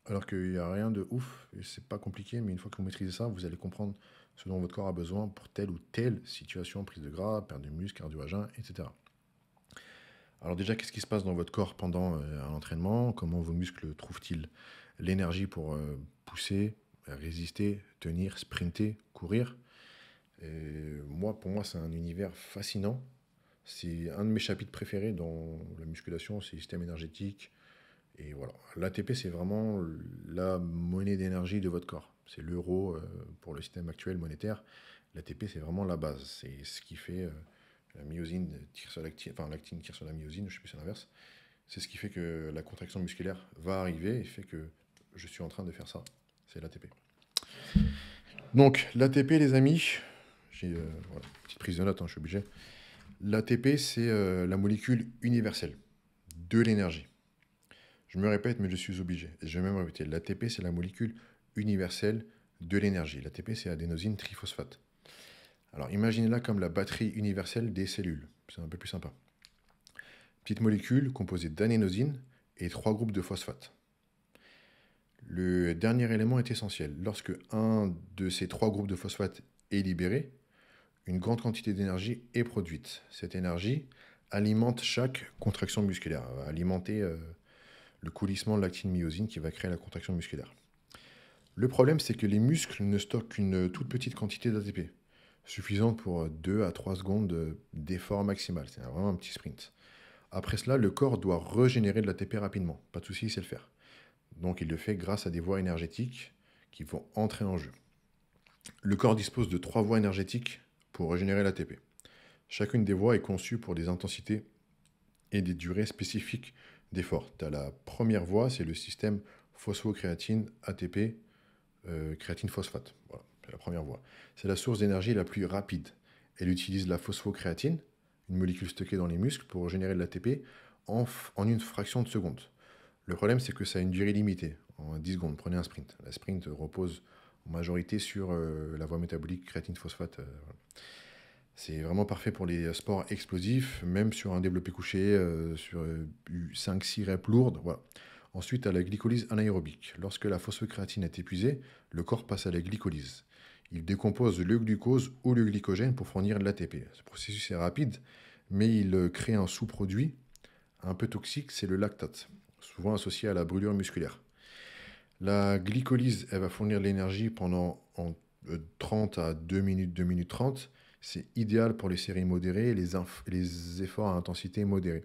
alors qu'il n'y a rien de ouf, et c'est pas compliqué, mais une fois que vous maîtrisez ça, vous allez comprendre ce dont votre corps a besoin pour telle ou telle situation, prise de gras, perte de muscle, cardio à jeun, etc. Alors déjà, qu'est-ce qui se passe dans votre corps pendant un entraînement? Comment vos muscles trouvent-ils l'énergie pour pousser, résister, tenir, sprinter, courir? Et pour moi, c'est un univers fascinant. C'est un de mes chapitres préférés dans la musculation, c'est le système énergétique. Et voilà, l'ATP, c'est vraiment la monnaie d'énergie de votre corps. C'est l'euro pour le système actuel monétaire. L'ATP, c'est vraiment la base. C'est ce qui fait la myosine tire sur l'actine, enfin l'actine tire sur la myosine, je ne sais plus si c'est l'inverse. C'est ce qui fait que la contraction musculaire va arriver et fait que je suis en train de faire ça. C'est l'ATP. Donc, l'ATP, les amis, voilà, petite prise de notes, hein, je suis obligé. L'ATP, c'est la molécule universelle de l'énergie. Je me répète, mais je suis obligé. Et je vais même répéter. L'ATP, c'est la molécule universelle de l'énergie. L'ATP, c'est adénosine triphosphate. Alors, imaginez-la comme la batterie universelle des cellules. C'est un peu plus sympa. Petite molécule composée d'adénosine et 3 groupes de phosphate. Le dernier élément est essentiel. Lorsque un de ces 3 groupes de phosphate est libéré, une grande quantité d'énergie est produite. Cette énergie alimente chaque contraction musculaire, va alimenter le coulissement de l'actine-myosine qui va créer la contraction musculaire. Le problème, c'est que les muscles ne stockent qu'une toute petite quantité d'ATP, suffisante pour 2 à 3 secondes d'effort maximal. C'est vraiment un petit sprint. Après cela, le corps doit régénérer de l'ATP rapidement. Pas de souci, il sait le faire. Donc il le fait grâce à des voies énergétiques qui vont entrer en jeu. Le corps dispose de 3 voies énergétiques pour régénérer l'ATP. Chacune des voies est conçue pour des intensités et des durées spécifiques d'effort. Tu as la première voie, c'est le système phosphocréatine ATP créatine phosphate. Voilà, c'est la première voie. C'est la source d'énergie la plus rapide. Elle utilise la phosphocréatine, une molécule stockée dans les muscles, pour générer de l'ATP en une fraction de seconde. Le problème, c'est que ça a une durée limitée, en 10 secondes. Prenez un sprint. La sprint repose en majorité sur la voie métabolique créatine phosphate. Voilà. C'est vraiment parfait pour les sports explosifs, même sur un développé couché, sur 5-6 reps lourdes. Voilà. Ensuite, à la glycolyse anaérobique. Lorsque la phosphocréatine est épuisée, le corps passe à la glycolyse. Il décompose le glucose ou le glycogène pour fournir de l'ATP. Ce processus est rapide, mais il crée un sous-produit un peu toxique, c'est le lactate, souvent associé à la brûlure musculaire. La glycolyse, elle va fournir l'énergie pendant 30 à 2 minutes, 2 minutes 30. C'est idéal pour les séries modérées et les efforts à intensité modérée.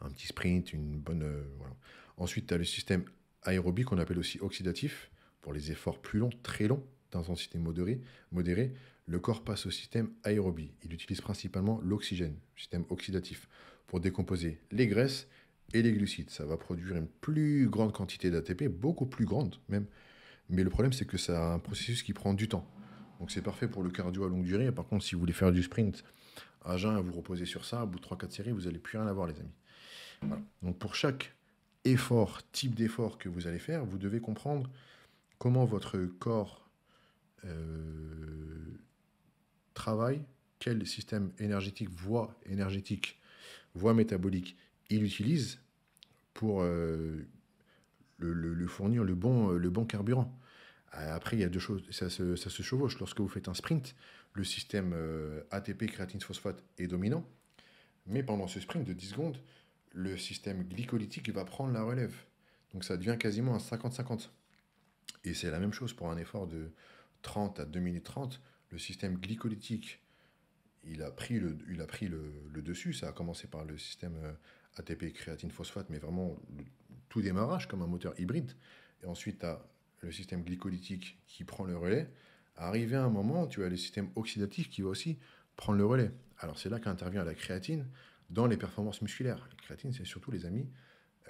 Un petit sprint, une bonne... voilà. Ensuite, tu as le système aérobie qu'on appelle aussi oxydatif, pour les efforts plus longs, très longs, d'intensité modérée. Le corps passe au système aérobie. Il utilise principalement l'oxygène, système oxydatif, pour décomposer les graisses et les glucides. Ça va produire une plus grande quantité d'ATP, beaucoup plus grande même. Mais le problème, c'est que ça a un processus qui prend du temps. Donc c'est parfait pour le cardio à longue durée. Par contre, si vous voulez faire du sprint à jeun et vous reposez sur ça, au bout de 3-4 séries, vous n'allez plus rien avoir, les amis. Voilà. Donc pour chaque type d'effort que vous allez faire, vous devez comprendre comment votre corps travaille, quel système énergétique, voie métabolique il utilise pour le fournir le bon carburant. Après, il y a deux choses, ça se chevauche. Lorsque vous faites un sprint, le système ATP créatine phosphate est dominant, mais pendant ce sprint de 10 secondes, le système glycolytique va prendre la relève. Donc ça devient quasiment un 50-50. Et c'est la même chose pour un effort de 30 à 2 minutes 30. Le système glycolytique, il a pris le dessus. Ça a commencé par le système ATP créatine phosphate, mais vraiment tout démarrage, comme un moteur hybride. Et ensuite, tu as le système glycolytique qui prend le relais. Arrivé à un moment, tu as le système oxydatif qui va aussi prendre le relais. Alors, c'est là qu'intervient la créatine dans les performances musculaires. La créatine, c'est surtout, les amis,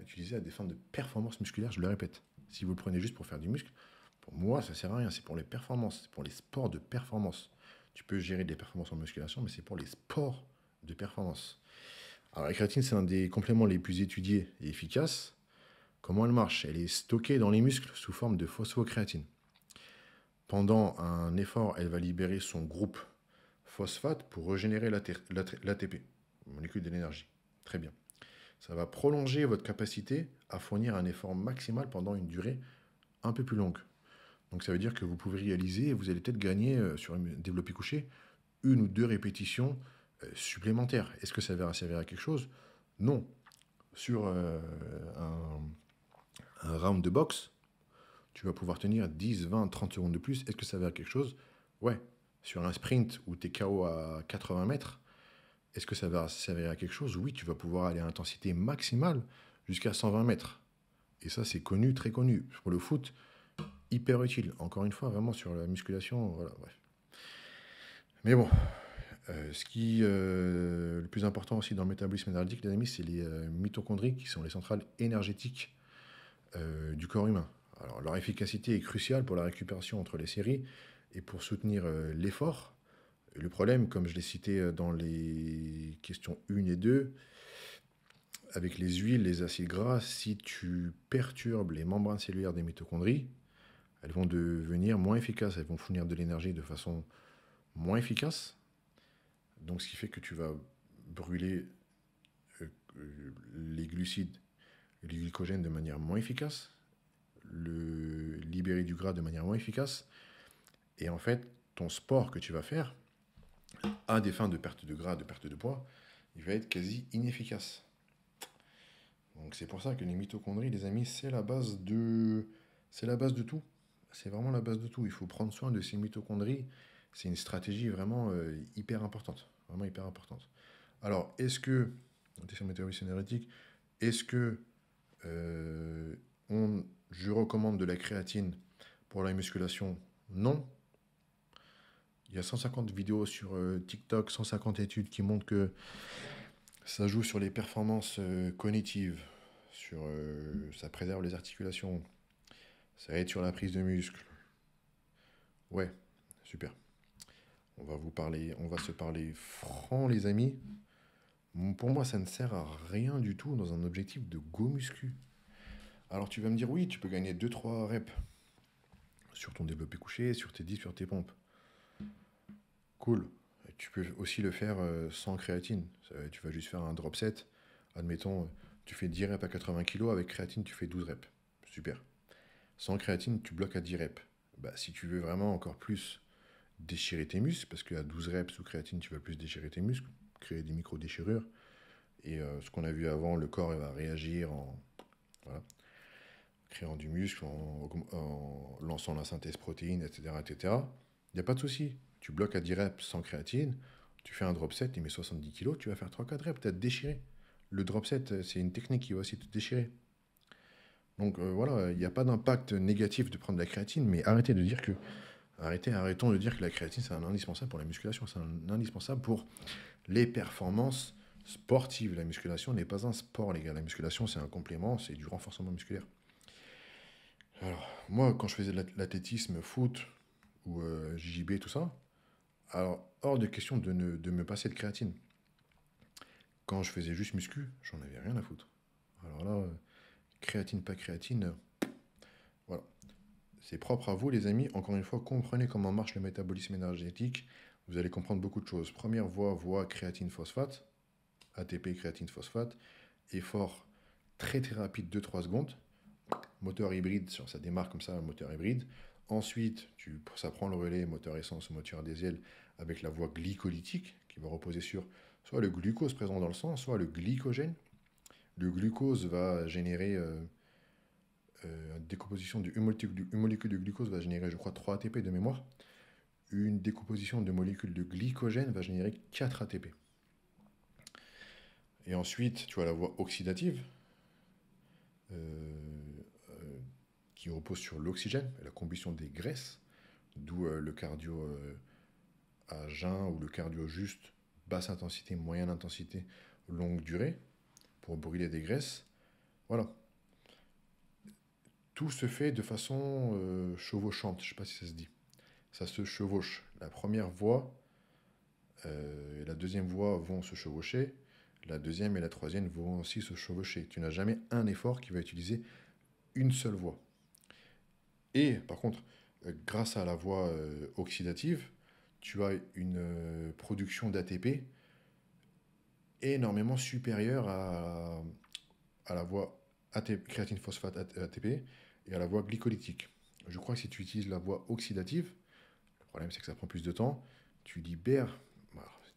utilisé à des fins de performance musculaire, je le répète. Si vous le prenez juste pour faire du muscle, pour moi, ça ne sert à rien. C'est pour les performances, c'est pour les sports de performance. Tu peux gérer des performances en musculation, mais c'est pour les sports de performance. Alors, la créatine, c'est un des compléments les plus étudiés et efficaces. Comment elle marche? Elle est stockée dans les muscles sous forme de phosphocréatine. Pendant un effort, elle va libérer son groupe phosphate pour régénérer l'ATP, molécule de l'énergie. Très bien. Ça va prolonger votre capacité à fournir un effort maximal pendant une durée un peu plus longue. Donc ça veut dire que vous pouvez réaliser, et vous allez peut-être gagner sur un développé couché, 1 ou 2 répétitions supplémentaires. Est-ce que ça va servir à quelque chose? Non. Sur un round de boxe, tu vas pouvoir tenir 10, 20, 30 secondes de plus. Est-ce que ça va à quelque chose? Ouais. Sur un sprint où tu es KO à 80 mètres, est-ce que ça va servir à quelque chose? Oui, tu vas pouvoir aller à intensité maximale jusqu'à 120 mètres. Et ça, c'est connu, très connu. Pour le foot, hyper utile. Encore une fois, vraiment sur la musculation, voilà, bref. Mais bon, ce qui le plus important aussi dans le métabolisme énergétique, les amis, c'est les mitochondries qui sont les centrales énergétiques du corps humain. Alors, leur efficacité est cruciale pour la récupération entre les séries et pour soutenir l'effort. Le problème, comme je l'ai cité dans les questions 1 et 2, avec les huiles, les acides gras, si tu perturbes les membranes cellulaires des mitochondries, elles vont devenir moins efficaces, elles vont fournir de l'énergie de façon moins efficace. Donc ce qui fait que tu vas brûler les glucides, les glycogènes de manière moins efficace, libérer du gras de manière moins efficace. Et en fait, ton sport que tu vas faire, à des fins de perte de gras, de perte de poids, il va être quasi inefficace. Donc c'est pour ça que les mitochondries, les amis, c'est la base de tout. C'est vraiment la base de tout. Il faut prendre soin de ces mitochondries. C'est une stratégie vraiment hyper importante. Vraiment hyper importante. Alors, est-ce que, on était sur le métabolisme énergétique, est-ce que je recommande de la créatine pour la musculation? Non. Il y a 150 vidéos sur TikTok, 150 études qui montrent que ça joue sur les performances cognitives, ça préserve les articulations, ça aide sur la prise de muscle. Ouais, super. On va se parler franc, les amis. Pour moi, ça ne sert à rien du tout dans un objectif de go muscu. Alors tu vas me dire, oui, tu peux gagner 2-3 reps sur ton développé couché, sur tes dips, sur tes pompes. Cool. Tu peux aussi le faire sans créatine. Tu vas juste faire un drop set. Admettons, tu fais 10 reps à 80 kg, avec créatine, tu fais 12 reps. Super. Sans créatine, tu bloques à 10 reps. Bah, si tu veux vraiment encore plus déchirer tes muscles, parce qu'à 12 reps sous créatine, tu vas plus déchirer tes muscles, créer des micro-déchirures. Et ce qu'on a vu avant, le corps il va réagir en créant du muscle, en lançant la synthèse protéine, etc. etc. Il n'y a pas de souci. Tu bloques à 10 reps sans créatine, tu fais un drop set, tu mets 70 kg, tu vas faire 3-4 reps, tu as déchiré. Le drop set, c'est une technique qui va aussi te déchirer. Donc voilà, il n'y a pas d'impact négatif de prendre de la créatine, mais arrêtons de dire que la créatine, c'est un indispensable pour la musculation, c'est un indispensable pour les performances sportives. La musculation n'est pas un sport, les gars. La musculation, c'est un complément, c'est du renforcement musculaire. Alors, moi, quand je faisais de l'athlétisme, foot ou JJB, tout ça, alors, hors de question de me passer de créatine. Quand je faisais juste muscu, j'en avais rien à foutre. Alors là, créatine, pas créatine, voilà. C'est propre à vous, les amis. Encore une fois, comprenez comment marche le métabolisme énergétique. Vous allez comprendre beaucoup de choses. Première voie créatine phosphate, ATP créatine phosphate, effort très très rapide, 2-3 secondes. Moteur hybride, ça démarre comme ça, un moteur hybride. Ensuite, ça prend le relais moteur essence ou moteur diesel avec la voie glycolytique qui va reposer sur soit le glucose présent dans le sang, soit le glycogène. Le glucose va générer, décomposition une molécule de glucose va générer, je crois, 3 ATP de mémoire. Une décomposition de molécules de glycogène va générer 4 ATP. Et ensuite, tu as la voie oxydative. qui repose sur l'oxygène et la combustion des graisses, d'où le cardio à jeun ou le cardio juste, basse intensité, moyenne intensité, longue durée, pour brûler des graisses. Voilà. Tout se fait de façon chevauchante, je ne sais pas si ça se dit. Ça se chevauche. La première voie et la deuxième voie vont se chevaucher. La deuxième et la troisième vont aussi se chevaucher. Tu n'as jamais un effort qui va utiliser une seule voie. Et par contre, grâce à la voie oxydative, tu as une production d'ATP énormément supérieure à la voie créatine phosphate ATP et à la voie glycolytique. Je crois que si tu utilises la voie oxydative, le problème c'est que ça prend plus de temps, tu libères,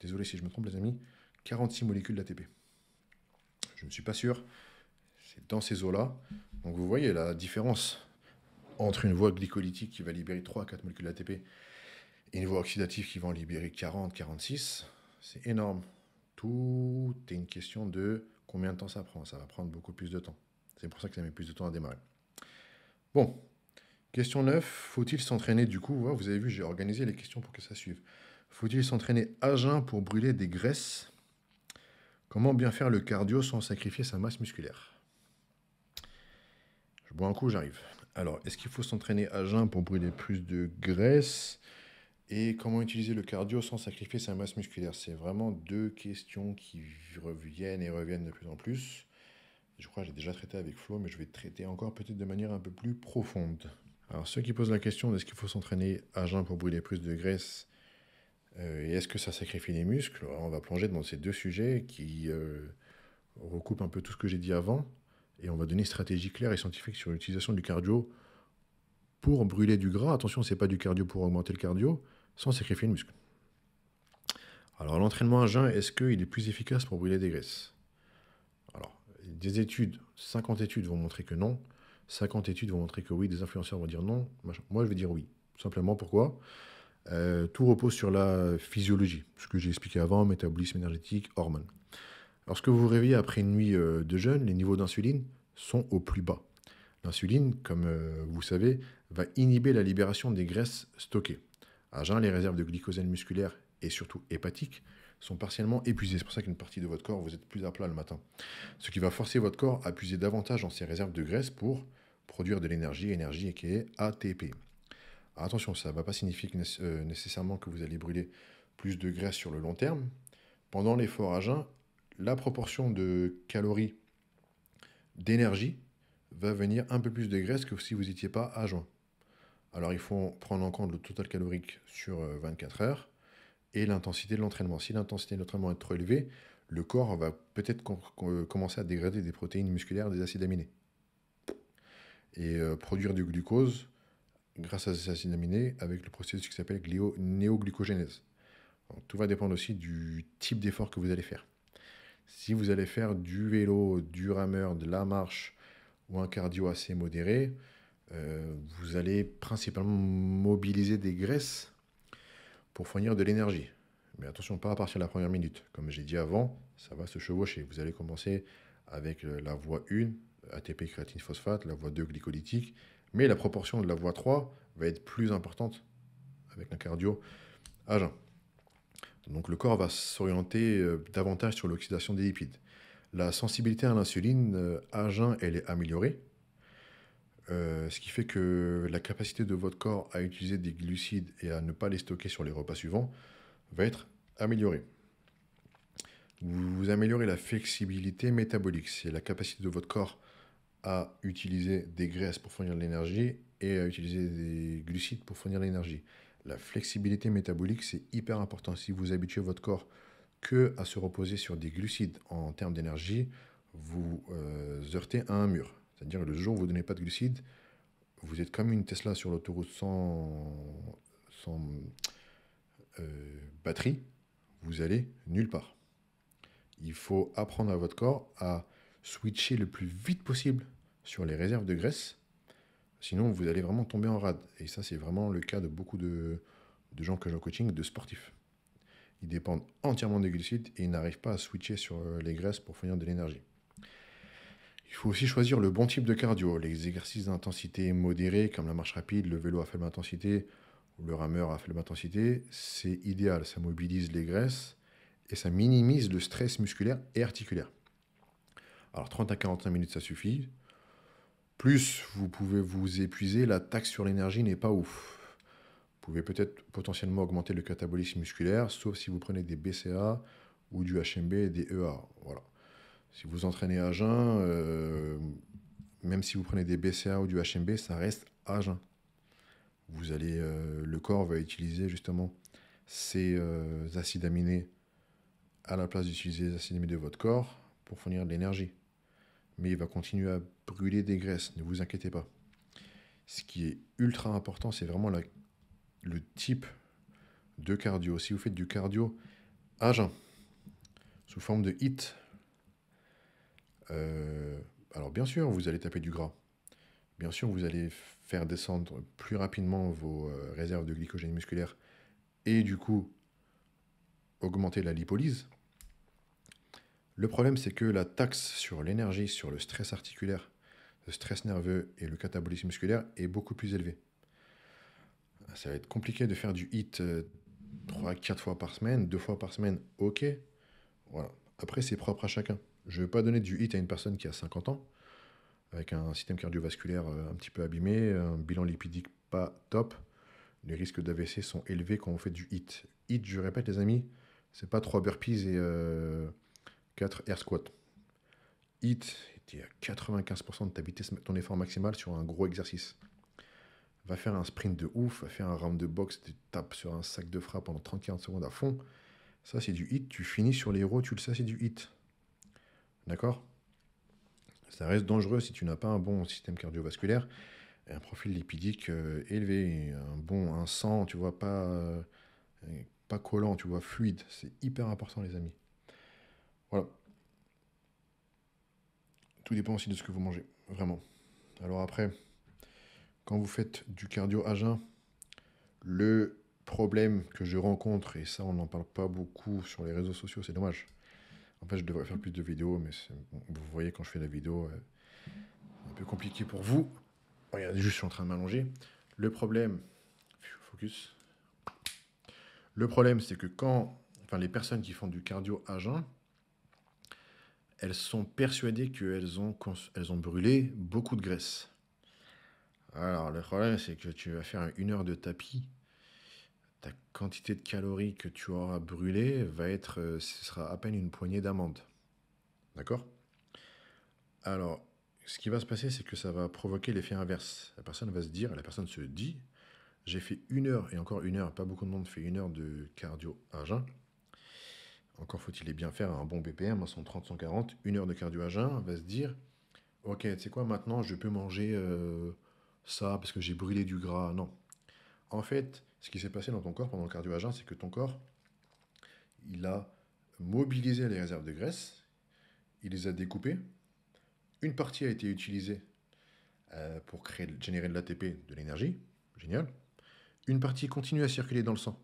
désolé si je me trompe les amis, 46 molécules d'ATP. Je ne suis pas sûr, c'est dans ces eaux-là. Donc vous voyez la différence entre une voie glycolytique qui va libérer 3 à 4 molécules d'ATP et une voie oxydative qui va en libérer 40, 46, c'est énorme. Tout est une question de combien de temps ça prend. Ça va prendre beaucoup plus de temps. C'est pour ça que ça met plus de temps à démarrer. Bon, question 9. Faut-il s'entraîner du coup, vous avez vu, j'ai organisé les questions pour que ça suive. Faut-il s'entraîner à jeun pour brûler des graisses? Comment bien faire le cardio sans sacrifier sa masse musculaire? Je bois un coup, j'arrive. Alors, est-ce qu'il faut s'entraîner à jeun pour brûler plus de graisse? Et comment utiliser le cardio sans sacrifier sa masse musculaire? C'est vraiment deux questions qui reviennent et reviennent de plus en plus. Je crois que j'ai déjà traité avec Flo, mais je vais traiter encore peut-être de manière un peu plus profonde. Alors, ceux qui posent la question est-ce qu'il faut s'entraîner à jeun pour brûler plus de graisse et est-ce que ça sacrifie les muscles? Alors, on va plonger dans ces deux sujets qui recoupent un peu tout ce que j'ai dit avant et on va donner une stratégie claire et scientifique sur l'utilisation du cardio pour brûler du gras. Attention, ce n'est pas du cardio pour augmenter le cardio, sans sacrifier le muscle. Alors, l'entraînement à jeun, est-ce qu'il est plus efficace pour brûler des graisses? Alors, des études, 50 études vont montrer que non, 50 études vont montrer que oui, des influenceurs vont dire non. Moi, je vais dire oui. Tout simplement, pourquoi? Tout repose sur la physiologie, ce que j'ai expliqué avant, métabolisme énergétique, hormones. Lorsque vous vous réveillez après une nuit de jeûne, les niveaux d'insuline sont au plus bas. L'insuline, comme vous savez, va inhiber la libération des graisses stockées. À jeun, les réserves de glycogène musculaire et surtout hépatique sont partiellement épuisées. C'est pour ça qu'une partie de votre corps, vous êtes plus à plat le matin. Ce qui va forcer votre corps à puiser davantage dans ses réserves de graisse pour produire de l'énergie qui est ATP. Alors attention, ça ne va pas signifier nécessairement que vous allez brûler plus de graisse sur le long terme. Pendant l'effort à jeun, la proportion de calories d'énergie va venir un peu plus de graisse que si vous n'étiez pas à jeun. Alors il faut prendre en compte le total calorique sur 24 heures et l'intensité de l'entraînement. Si l'intensité de l'entraînement est trop élevée, le corps va peut-être commencer à dégrader des protéines musculaires, des acides aminés. Et produire du glucose grâce à ces acides aminés avec le processus qui s'appelle néoglucogénèse. Donc, tout va dépendre aussi du type d'effort que vous allez faire. Si vous allez faire du vélo, du rameur, de la marche ou un cardio assez modéré, vous allez principalement mobiliser des graisses pour fournir de l'énergie. Mais attention, pas à partir de la première minute. Comme j'ai dit avant, ça va se chevaucher. Vous allez commencer avec la voie 1, ATP, créatine, phosphate, la voie 2, glycolytique, mais la proportion de la voie 3 va être plus importante avec un cardio à jeun. Donc le corps va s'orienter davantage sur l'oxydation des lipides. La sensibilité à l'insuline à jeun, elle est améliorée. Ce qui fait que la capacité de votre corps à utiliser des glucides et à ne pas les stocker sur les repas suivants va être améliorée. Vous améliorez la flexibilité métabolique. C'est la capacité de votre corps à utiliser des graisses pour fournir de l'énergie et à utiliser des glucides pour fournir de l'énergie. La flexibilité métabolique, c'est hyper important. Si vous habituez votre corps que à se reposer sur des glucides en termes d'énergie, vous heurtez à un mur. C'est-à-dire que le jour où vous ne donnez pas de glucides, vous êtes comme une Tesla sur l'autoroute sans batterie, vous allez nulle part. Il faut apprendre à votre corps à switcher le plus vite possible sur les réserves de graisse, sinon vous allez vraiment tomber en rade. Et ça, c'est vraiment le cas de beaucoup de gens que j'ai en coaching, de sportifs. Ils dépendent entièrement des glucides et ils n'arrivent pas à switcher sur les graisses pour fournir de l'énergie. Il Il faut aussi choisir le bon type de cardio. Les exercices d'intensité modérée, comme la marche rapide, le vélo à faible intensité ou le rameur à faible intensité, c'est idéal. Ça mobilise les graisses et ça minimise le stress musculaire et articulaire. Alors 30 à 45 minutes, ça suffit. Plus vous pouvez vous épuiser, la taxe sur l'énergie n'est pas ouf. Vous pouvez peut-être potentiellement augmenter le catabolisme musculaire, sauf si vous prenez des BCA ou du HMB et des EA. Voilà. Si vous entraînez à jeun, même si vous prenez des BCA ou du HMB, ça reste à jeun. Le corps va utiliser justement ces acides aminés à la place d'utiliser les acides aminés de votre corps pour fournir de l'énergie. Mais il va continuer à brûler des graisses, ne vous inquiétez pas. Ce qui est ultra important, c'est vraiment le type de cardio. Si vous faites du cardio à jeun, sous forme de HIIT, alors bien sûr, vous allez taper du gras. Bien sûr, vous allez faire descendre plus rapidement vos réserves de glycogène musculaire et du coup augmenter la lipolyse. Le problème, c'est que la taxe sur l'énergie, sur le stress articulaire, le stress nerveux et le catabolisme musculaire est beaucoup plus élevée. Ça va être compliqué de faire du HIIT 3-4 fois par semaine, 2 fois par semaine, ok. Voilà. Après, c'est propre à chacun. Je ne vais pas donner du HIIT à une personne qui a 50 ans, avec un système cardiovasculaire un petit peu abîmé, un bilan lipidique pas top. Les risques d'AVC sont élevés quand on fait du HIIT. HIIT, je répète les amis, c'est pas 3 burpees et 4 air squats. HIIT, tu es à 95% de ta vitesse, ton effort maximal sur un gros exercice. Va faire un sprint de ouf, va faire un round de boxe, tu tapes sur un sac de frappe pendant 30-40 secondes à fond. Ça, c'est du HIIT. Tu finis sur les héros, tu le sais, c'est du HIIT. D'accord? Ça reste dangereux si tu n'as pas un bon système cardiovasculaire et un profil lipidique élevé, un sang, tu vois, pas collant, tu vois, fluide. C'est hyper important, les amis. Voilà. Tout dépend aussi de ce que vous mangez, vraiment. Alors après, quand vous faites du cardio à jeun, le problème que je rencontre, et ça on n'en parle pas beaucoup sur les réseaux sociaux, c'est dommage. En fait, je devrais faire plus de vidéos, mais vous voyez quand je fais la vidéo, c'est un peu compliqué pour vous. Regardez, juste je suis en train de m'allonger. Le problème, focus. Le problème, c'est que les personnes qui font du cardio à jeun, elles sont persuadées elles ont brûlé beaucoup de graisse. Alors, le problème, c'est que tu vas faire 1 heure de tapis. Ta quantité de calories que tu auras brûlées ce sera à peine une poignée d'amandes. D'accord? Alors, ce qui va se passer, c'est que ça va provoquer l'effet inverse. La personne se dit, j'ai fait 1 heure, et encore 1 heure, pas beaucoup de monde fait 1 heure de cardio à jeun. Encore faut-il bien faire un bon BPM, 130-140, 1 heure de cardio à jeun, va se dire, ok, tu sais quoi, maintenant je peux manger ça parce que j'ai brûlé du gras. Non. En fait, ce qui s'est passé dans ton corps pendant le cardio à jeun, c'est que ton corps, il a mobilisé les réserves de graisse, il les a découpées. Une partie a été utilisée pour générer de l'ATP, de l'énergie. Génial. Une partie continue à circuler dans le sang.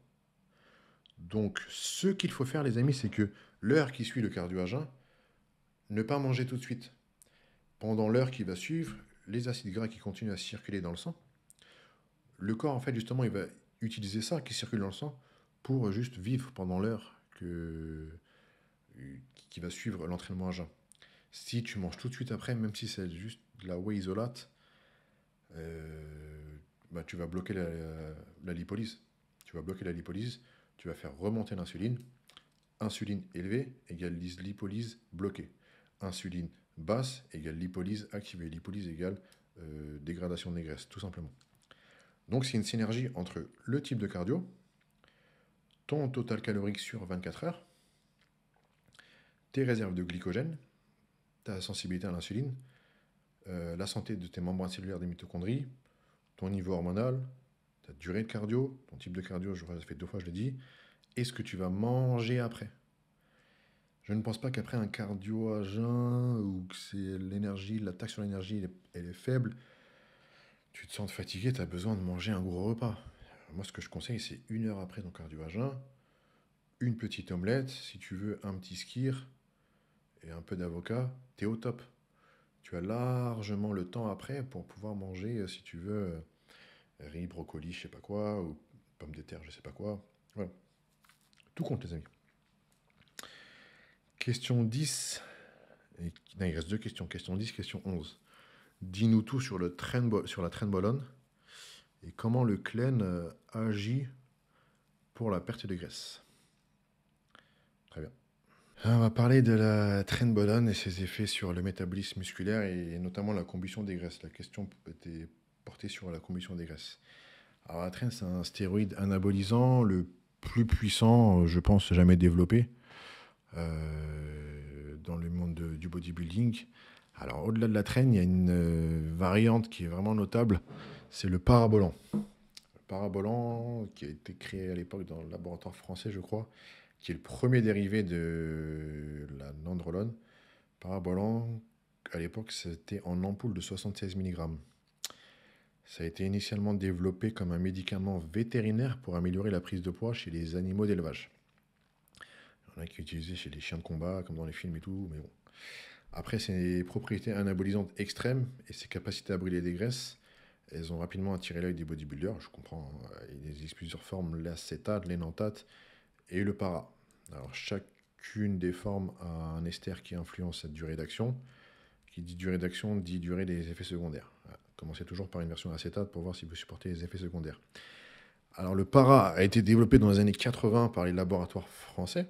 Donc, ce qu'il faut faire, les amis, c'est que l'heure qui suit le cardio à jeun, ne pas manger tout de suite. Pendant l'heure qui va suivre, les acides gras qui continuent à circuler dans le sang, le corps, en fait, justement, il va utiliser ça qui circule dans le sang pour juste vivre pendant l'heure qui va suivre l'entraînement à jeun. Si tu manges tout de suite après, même si c'est juste de la whey isolate, tu vas bloquer la lipolyse. Tu vas bloquer la lipolyse, tu vas faire remonter l'insuline. Insuline élevée égale lipolyse bloquée. Insuline basse égale lipolyse activée. Lipolyse égale dégradation des graisses, tout simplement. Donc c'est une synergie entre le type de cardio, ton total calorique sur 24 heures, tes réserves de glycogène, ta sensibilité à l'insuline, la santé de tes membranes cellulaires des mitochondries, ton niveau hormonal, ta durée de cardio, ton type de cardio, ça fait 2 fois je l'ai dit, et ce que tu vas manger après. Je ne pense pas qu'après un cardio à jeun, ou que c'est l'énergie, la taxe sur l'énergie, elle est faible, tu te sens fatigué, tu as besoin de manger un gros repas. Moi, ce que je conseille, c'est 1 heure après ton cardio à jeun, une petite omelette, si tu veux un petit skyr et un peu d'avocat, t'es au top. Tu as largement le temps après pour pouvoir manger, si tu veux, riz, brocoli, je sais pas quoi, ou pommes de terre, je sais pas quoi. Voilà. Tout compte, les amis. Question 10. Non, il reste deux questions. Question 10, question 11. Dis-nous tout sur, sur la trenbolone et comment le clen agit pour la perte de graisse. Très bien. On va parler de la trenbolone et ses effets sur le métabolisme musculaire et notamment la combustion des graisses. La question était portée sur la combustion des graisses. Alors la tren, c'est un stéroïde anabolisant le plus puissant, je pense, jamais développé dans le monde du bodybuilding. Alors au-delà de la tren, il y a une variante qui est vraiment notable, c'est le parabolan. Le parabolan qui a été créé à l'époque dans le laboratoire français, je crois, qui est le premier dérivé de la nandrolone. Parabolan, à l'époque, c'était en ampoule de 76 mg. Ça a été initialement développé comme un médicament vétérinaire pour améliorer la prise de poids chez les animaux d'élevage. Il y en a qui utilisaient chez les chiens de combat, comme dans les films et tout, mais bon. Après, ses propriétés anabolisantes extrêmes et ses capacités à brûler des graisses, elles ont rapidement attiré l'œil des bodybuilders. Je comprends, il existe plusieurs formes, l'acétate, l'énanthate et le para. Alors, chacune des formes a un ester qui influence cette durée d'action. Qui dit durée d'action dit durée des effets secondaires. Voilà. Commencez toujours par une version acétate pour voir si vous supportez les effets secondaires. Alors, le para a été développé dans les années 80 par les laboratoires français.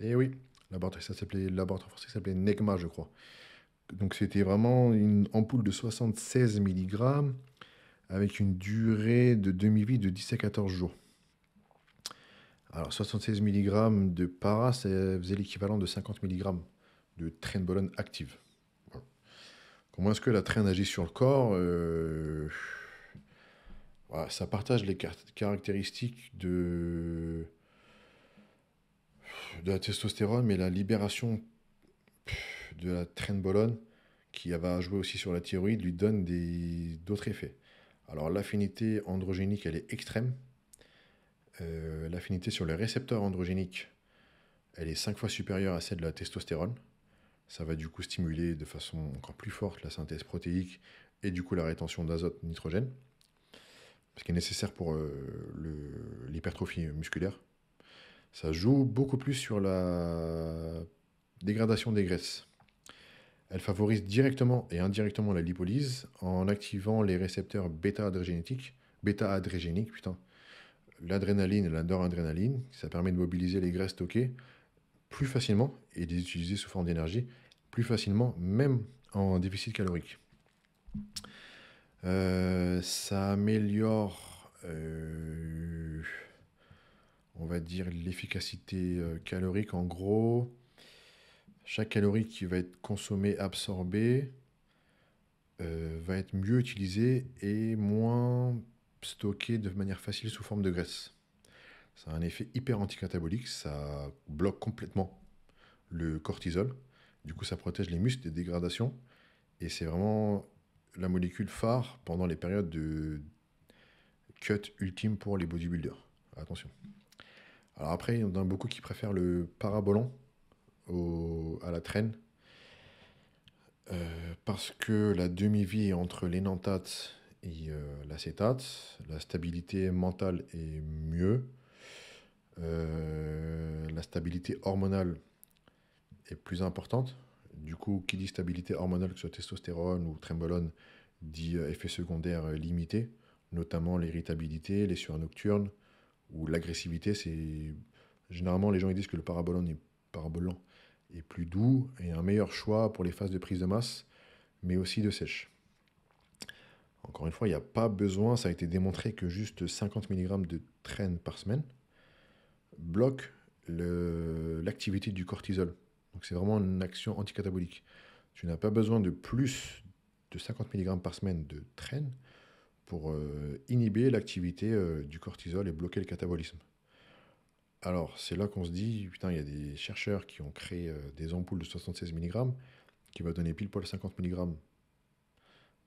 Et oui, le laboratoire français s'appelait Negma, je crois. Donc, c'était vraiment une ampoule de 76 mg avec une durée de demi-vie de 10 à 14 jours. Alors, 76 mg de para, ça faisait l'équivalent de 50 mg de trenbolone active. Voilà. Comment est-ce que la traîne agit sur le corps voilà, ça partage les caractéristiques de la testostérone, mais la libération de la trenbolone, qui va jouer aussi sur la thyroïde, lui donne d'autres effets. Alors l'affinité androgénique, elle est extrême. L'affinité sur les récepteurs androgéniques, elle est 5 fois supérieure à celle de la testostérone. Ça va du coup stimuler de façon encore plus forte la synthèse protéique et du coup la rétention d'azote nitrogène, ce qui est nécessaire pour l'hypertrophie musculaire. Ça joue beaucoup plus sur la dégradation des graisses. Elle favorise directement et indirectement la lipolyse en activant les récepteurs bêta-adrégéniques, l'adrénaline et la noradrénaline. Ça permet de mobiliser les graisses stockées plus facilement et de les utiliser sous forme d'énergie plus facilement, même en déficit calorique. Ça améliore, on va dire, l'efficacité calorique. En gros, chaque calorie qui va être consommée, absorbée, va être mieux utilisée et moins stockée de manière facile sous forme de graisse. Ça a un effet hyper anticatabolique, ça bloque complètement le cortisol. Du coup, ça protège les muscles des dégradations. Et c'est vraiment la molécule phare pendant les périodes de cut ultime pour les bodybuilders. Attention. Alors après, il y en a beaucoup qui préfèrent le parabolan à la traîne. Parce que la demi-vie entre l'énanthate et l'acétate, la stabilité mentale est mieux. La stabilité hormonale est plus importante. Du coup, qui dit stabilité hormonale, que ce soit testostérone ou trenbolone, dit effets secondaires limités, notamment l'irritabilité, les sueurs nocturnes ou l'agressivité. Généralement, les gens ils disent que le parabolan est plus doux et un meilleur choix pour les phases de prise de masse, mais aussi de sèche. Encore une fois, il n'y a pas besoin, ça a été démontré que juste 50 mg de tren par semaine bloque l'activité du cortisol. Donc c'est vraiment une action anticatabolique. Tu n'as pas besoin de plus de 50 mg par semaine de tren pour inhiber l'activité du cortisol et bloquer le catabolisme. Alors c'est là qu'on se dit, putain, il y a des chercheurs qui ont créé des ampoules de 76 mg qui va donner pile poil 50 mg.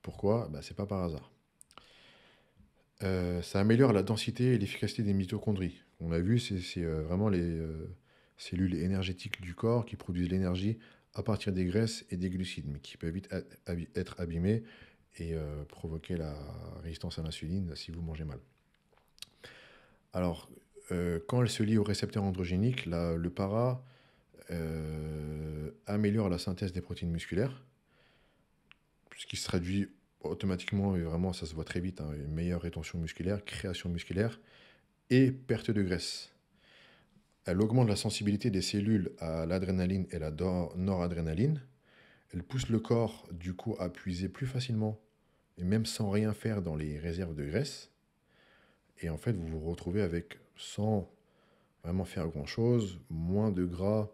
Pourquoi? C'est pas par hasard. Ça améliore la densité et l'efficacité des mitochondries. On a vu, c'est vraiment les cellules énergétiques du corps qui produisent l'énergie à partir des graisses et des glucides, mais qui peuvent vite être abîmés et provoquer la résistance à l'insuline si vous mangez mal. Alors, quand elle se lie au récepteur androgénique, le para améliore la synthèse des protéines musculaires, ce qui se traduit automatiquement, et vraiment ça se voit très vite, hein, une meilleure rétention musculaire, création musculaire et perte de graisse. Elle augmente la sensibilité des cellules à l'adrénaline et la noradrénaline. Elle pousse le corps du coup à puiser plus facilement et même sans rien faire dans les réserves de graisse. Et en fait, vous vous retrouvez avec, sans vraiment faire grand-chose, moins de gras,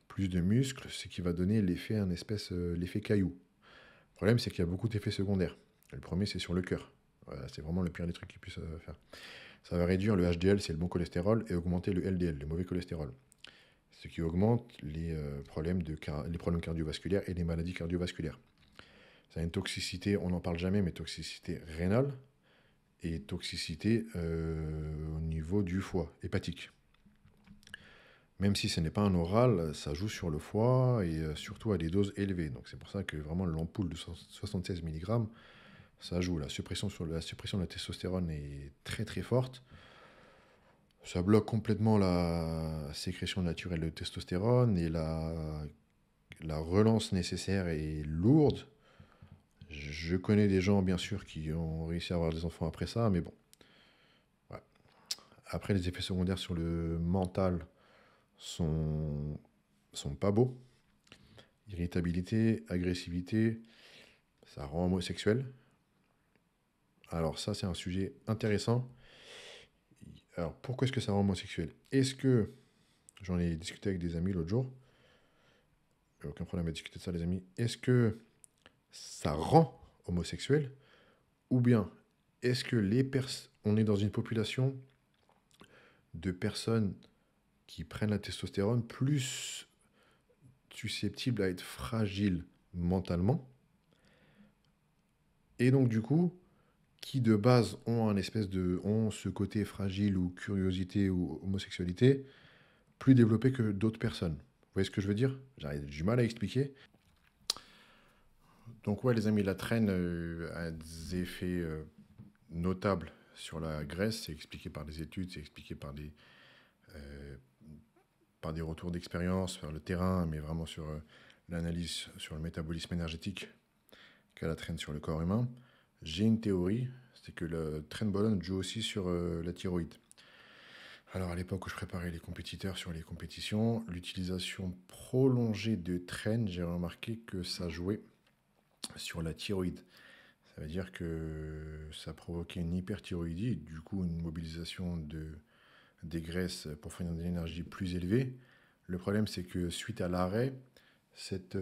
plus de muscles, ce qui va donner l'effet, l'effet caillou. Le problème, c'est qu'il y a beaucoup d'effets secondaires. Le premier, c'est sur le cœur. Voilà, c'est vraiment le pire des trucs qu'ils puissent faire. Ça va réduire le HDL, c'est le bon cholestérol, et augmenter le LDL, le mauvais cholestérol. Ce qui augmente les problèmes cardiovasculaires et les maladies cardiovasculaires. Ça a une toxicité, on n'en parle jamais, mais toxicité rénale et toxicité au niveau du foie, hépatique. Même si ce n'est pas un oral, ça joue sur le foie et surtout à des doses élevées. Donc c'est pour ça que vraiment l'ampoule de 76 mg, ça joue. La suppression de la testostérone est très très forte. Ça bloque complètement la sécrétion naturelle de testostérone et la relance nécessaire est lourde. Je connais des gens, bien sûr, qui ont réussi à avoir des enfants après ça, mais bon. Ouais. Après, les effets secondaires sur le mental sont pas beaux. Irritabilité, agressivité, ça rend homosexuel. Alors ça, c'est un sujet intéressant. Alors, pourquoi est-ce que ça rend homosexuel? Est-ce que, j'en ai discuté avec des amis l'autre jour, aucun problème à discuter de ça, les amis, est-ce que ça rend homosexuel, ou bien est-ce que on est dans une population de personnes qui prennent la testostérone plus susceptibles à être fragiles mentalement, et donc du coup qui de base ont ce côté fragile ou curiosité ou homosexualité plus développé que d'autres personnes. Vous voyez ce que je veux dire? J'ai du mal à expliquer. Donc ouais, les amis, la traîne a des effets notables sur la graisse. C'est expliqué par des études, c'est expliqué euh, par des retours d'expérience, sur le terrain, mais vraiment sur l'analyse sur le métabolisme énergétique qu'a la traîne sur le corps humain. J'ai une théorie, c'est que le trenbolone joue aussi sur la thyroïde. Alors à l'époque où je préparais les compétiteurs sur les compétitions, l'utilisation prolongée de traîne, j'ai remarqué que ça jouait sur la thyroïde. Ça veut dire que ça provoquait une hyperthyroïdie, du coup une mobilisation des graisses pour fournir de l'énergie plus élevée. Le problème, c'est que suite à l'arrêt, cette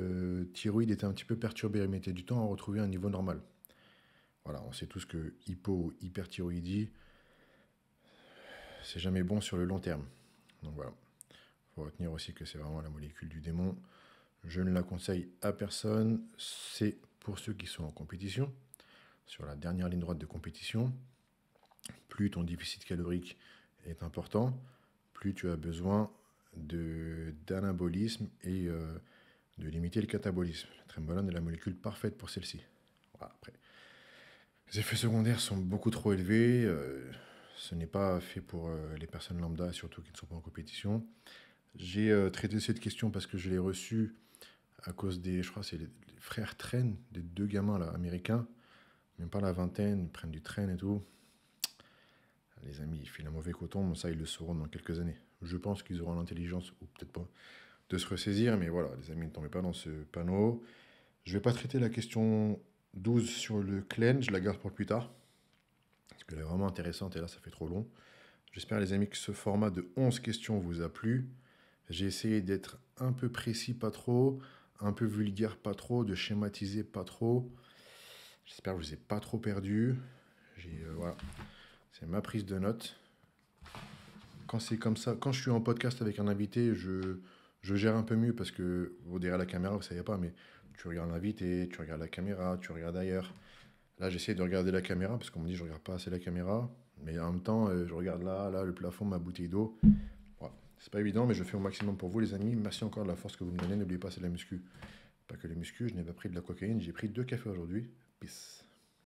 thyroïde était un petit peu perturbée. Elle mettait du temps à retrouver un niveau normal. Voilà, on sait tous que hyperthyroïdie, c'est jamais bon sur le long terme. Donc voilà, il faut retenir aussi que c'est vraiment la molécule du démon. Je ne la conseille à personne. C'est pour ceux qui sont en compétition, sur la dernière ligne droite de compétition. Plus ton déficit calorique est important, plus tu as besoin d'anabolisme et de limiter le catabolisme. La trenbolone est la molécule parfaite pour celle-ci. Voilà, après, les effets secondaires sont beaucoup trop élevés. Ce n'est pas fait pour les personnes lambda, surtout qui ne sont pas en compétition. J'ai traité cette question parce que je l'ai reçue à cause je crois que c'est les frères Train, des deux gamins là, américains, même pas la vingtaine, ils prennent du train et tout. Les amis, ils filent un mauvais coton, mais ça ils le sauront dans quelques années. Je pense qu'ils auront l'intelligence, ou peut-être pas, de se ressaisir, mais voilà, les amis, ne tombez pas dans ce panneau. Je vais pas traiter la question 12 sur le clen, je la garde pour plus tard, parce qu'elle est vraiment intéressante et là ça fait trop long. J'espère les amis que ce format de 11 questions vous a plu. J'ai essayé d'être un peu précis, pas trop, un peu vulgaire, pas trop, de schématiser, pas trop. J'espère que je vous ai pas trop perdu. Voilà, c'est ma prise de notes. Quand c'est comme ça, quand je suis en podcast avec un invité, je gère un peu mieux parce que vous derrière la caméra, vous ne savez pas, mais tu regardes l'invité, tu regardes la caméra, tu regardes ailleurs. Là, j'essaie de regarder la caméra parce qu'on me dit que je regarde pas assez la caméra, mais en même temps, je regarde là, le plafond, ma bouteille d'eau. Voilà. C'est pas évident, mais je fais au maximum pour vous, les amis. Merci encore de la force que vous me donnez. N'oubliez pas, c'est de la muscu. Pas que les muscu, je n'ai pas pris de la cocaïne, j'ai pris 2 cafés aujourd'hui. Peace.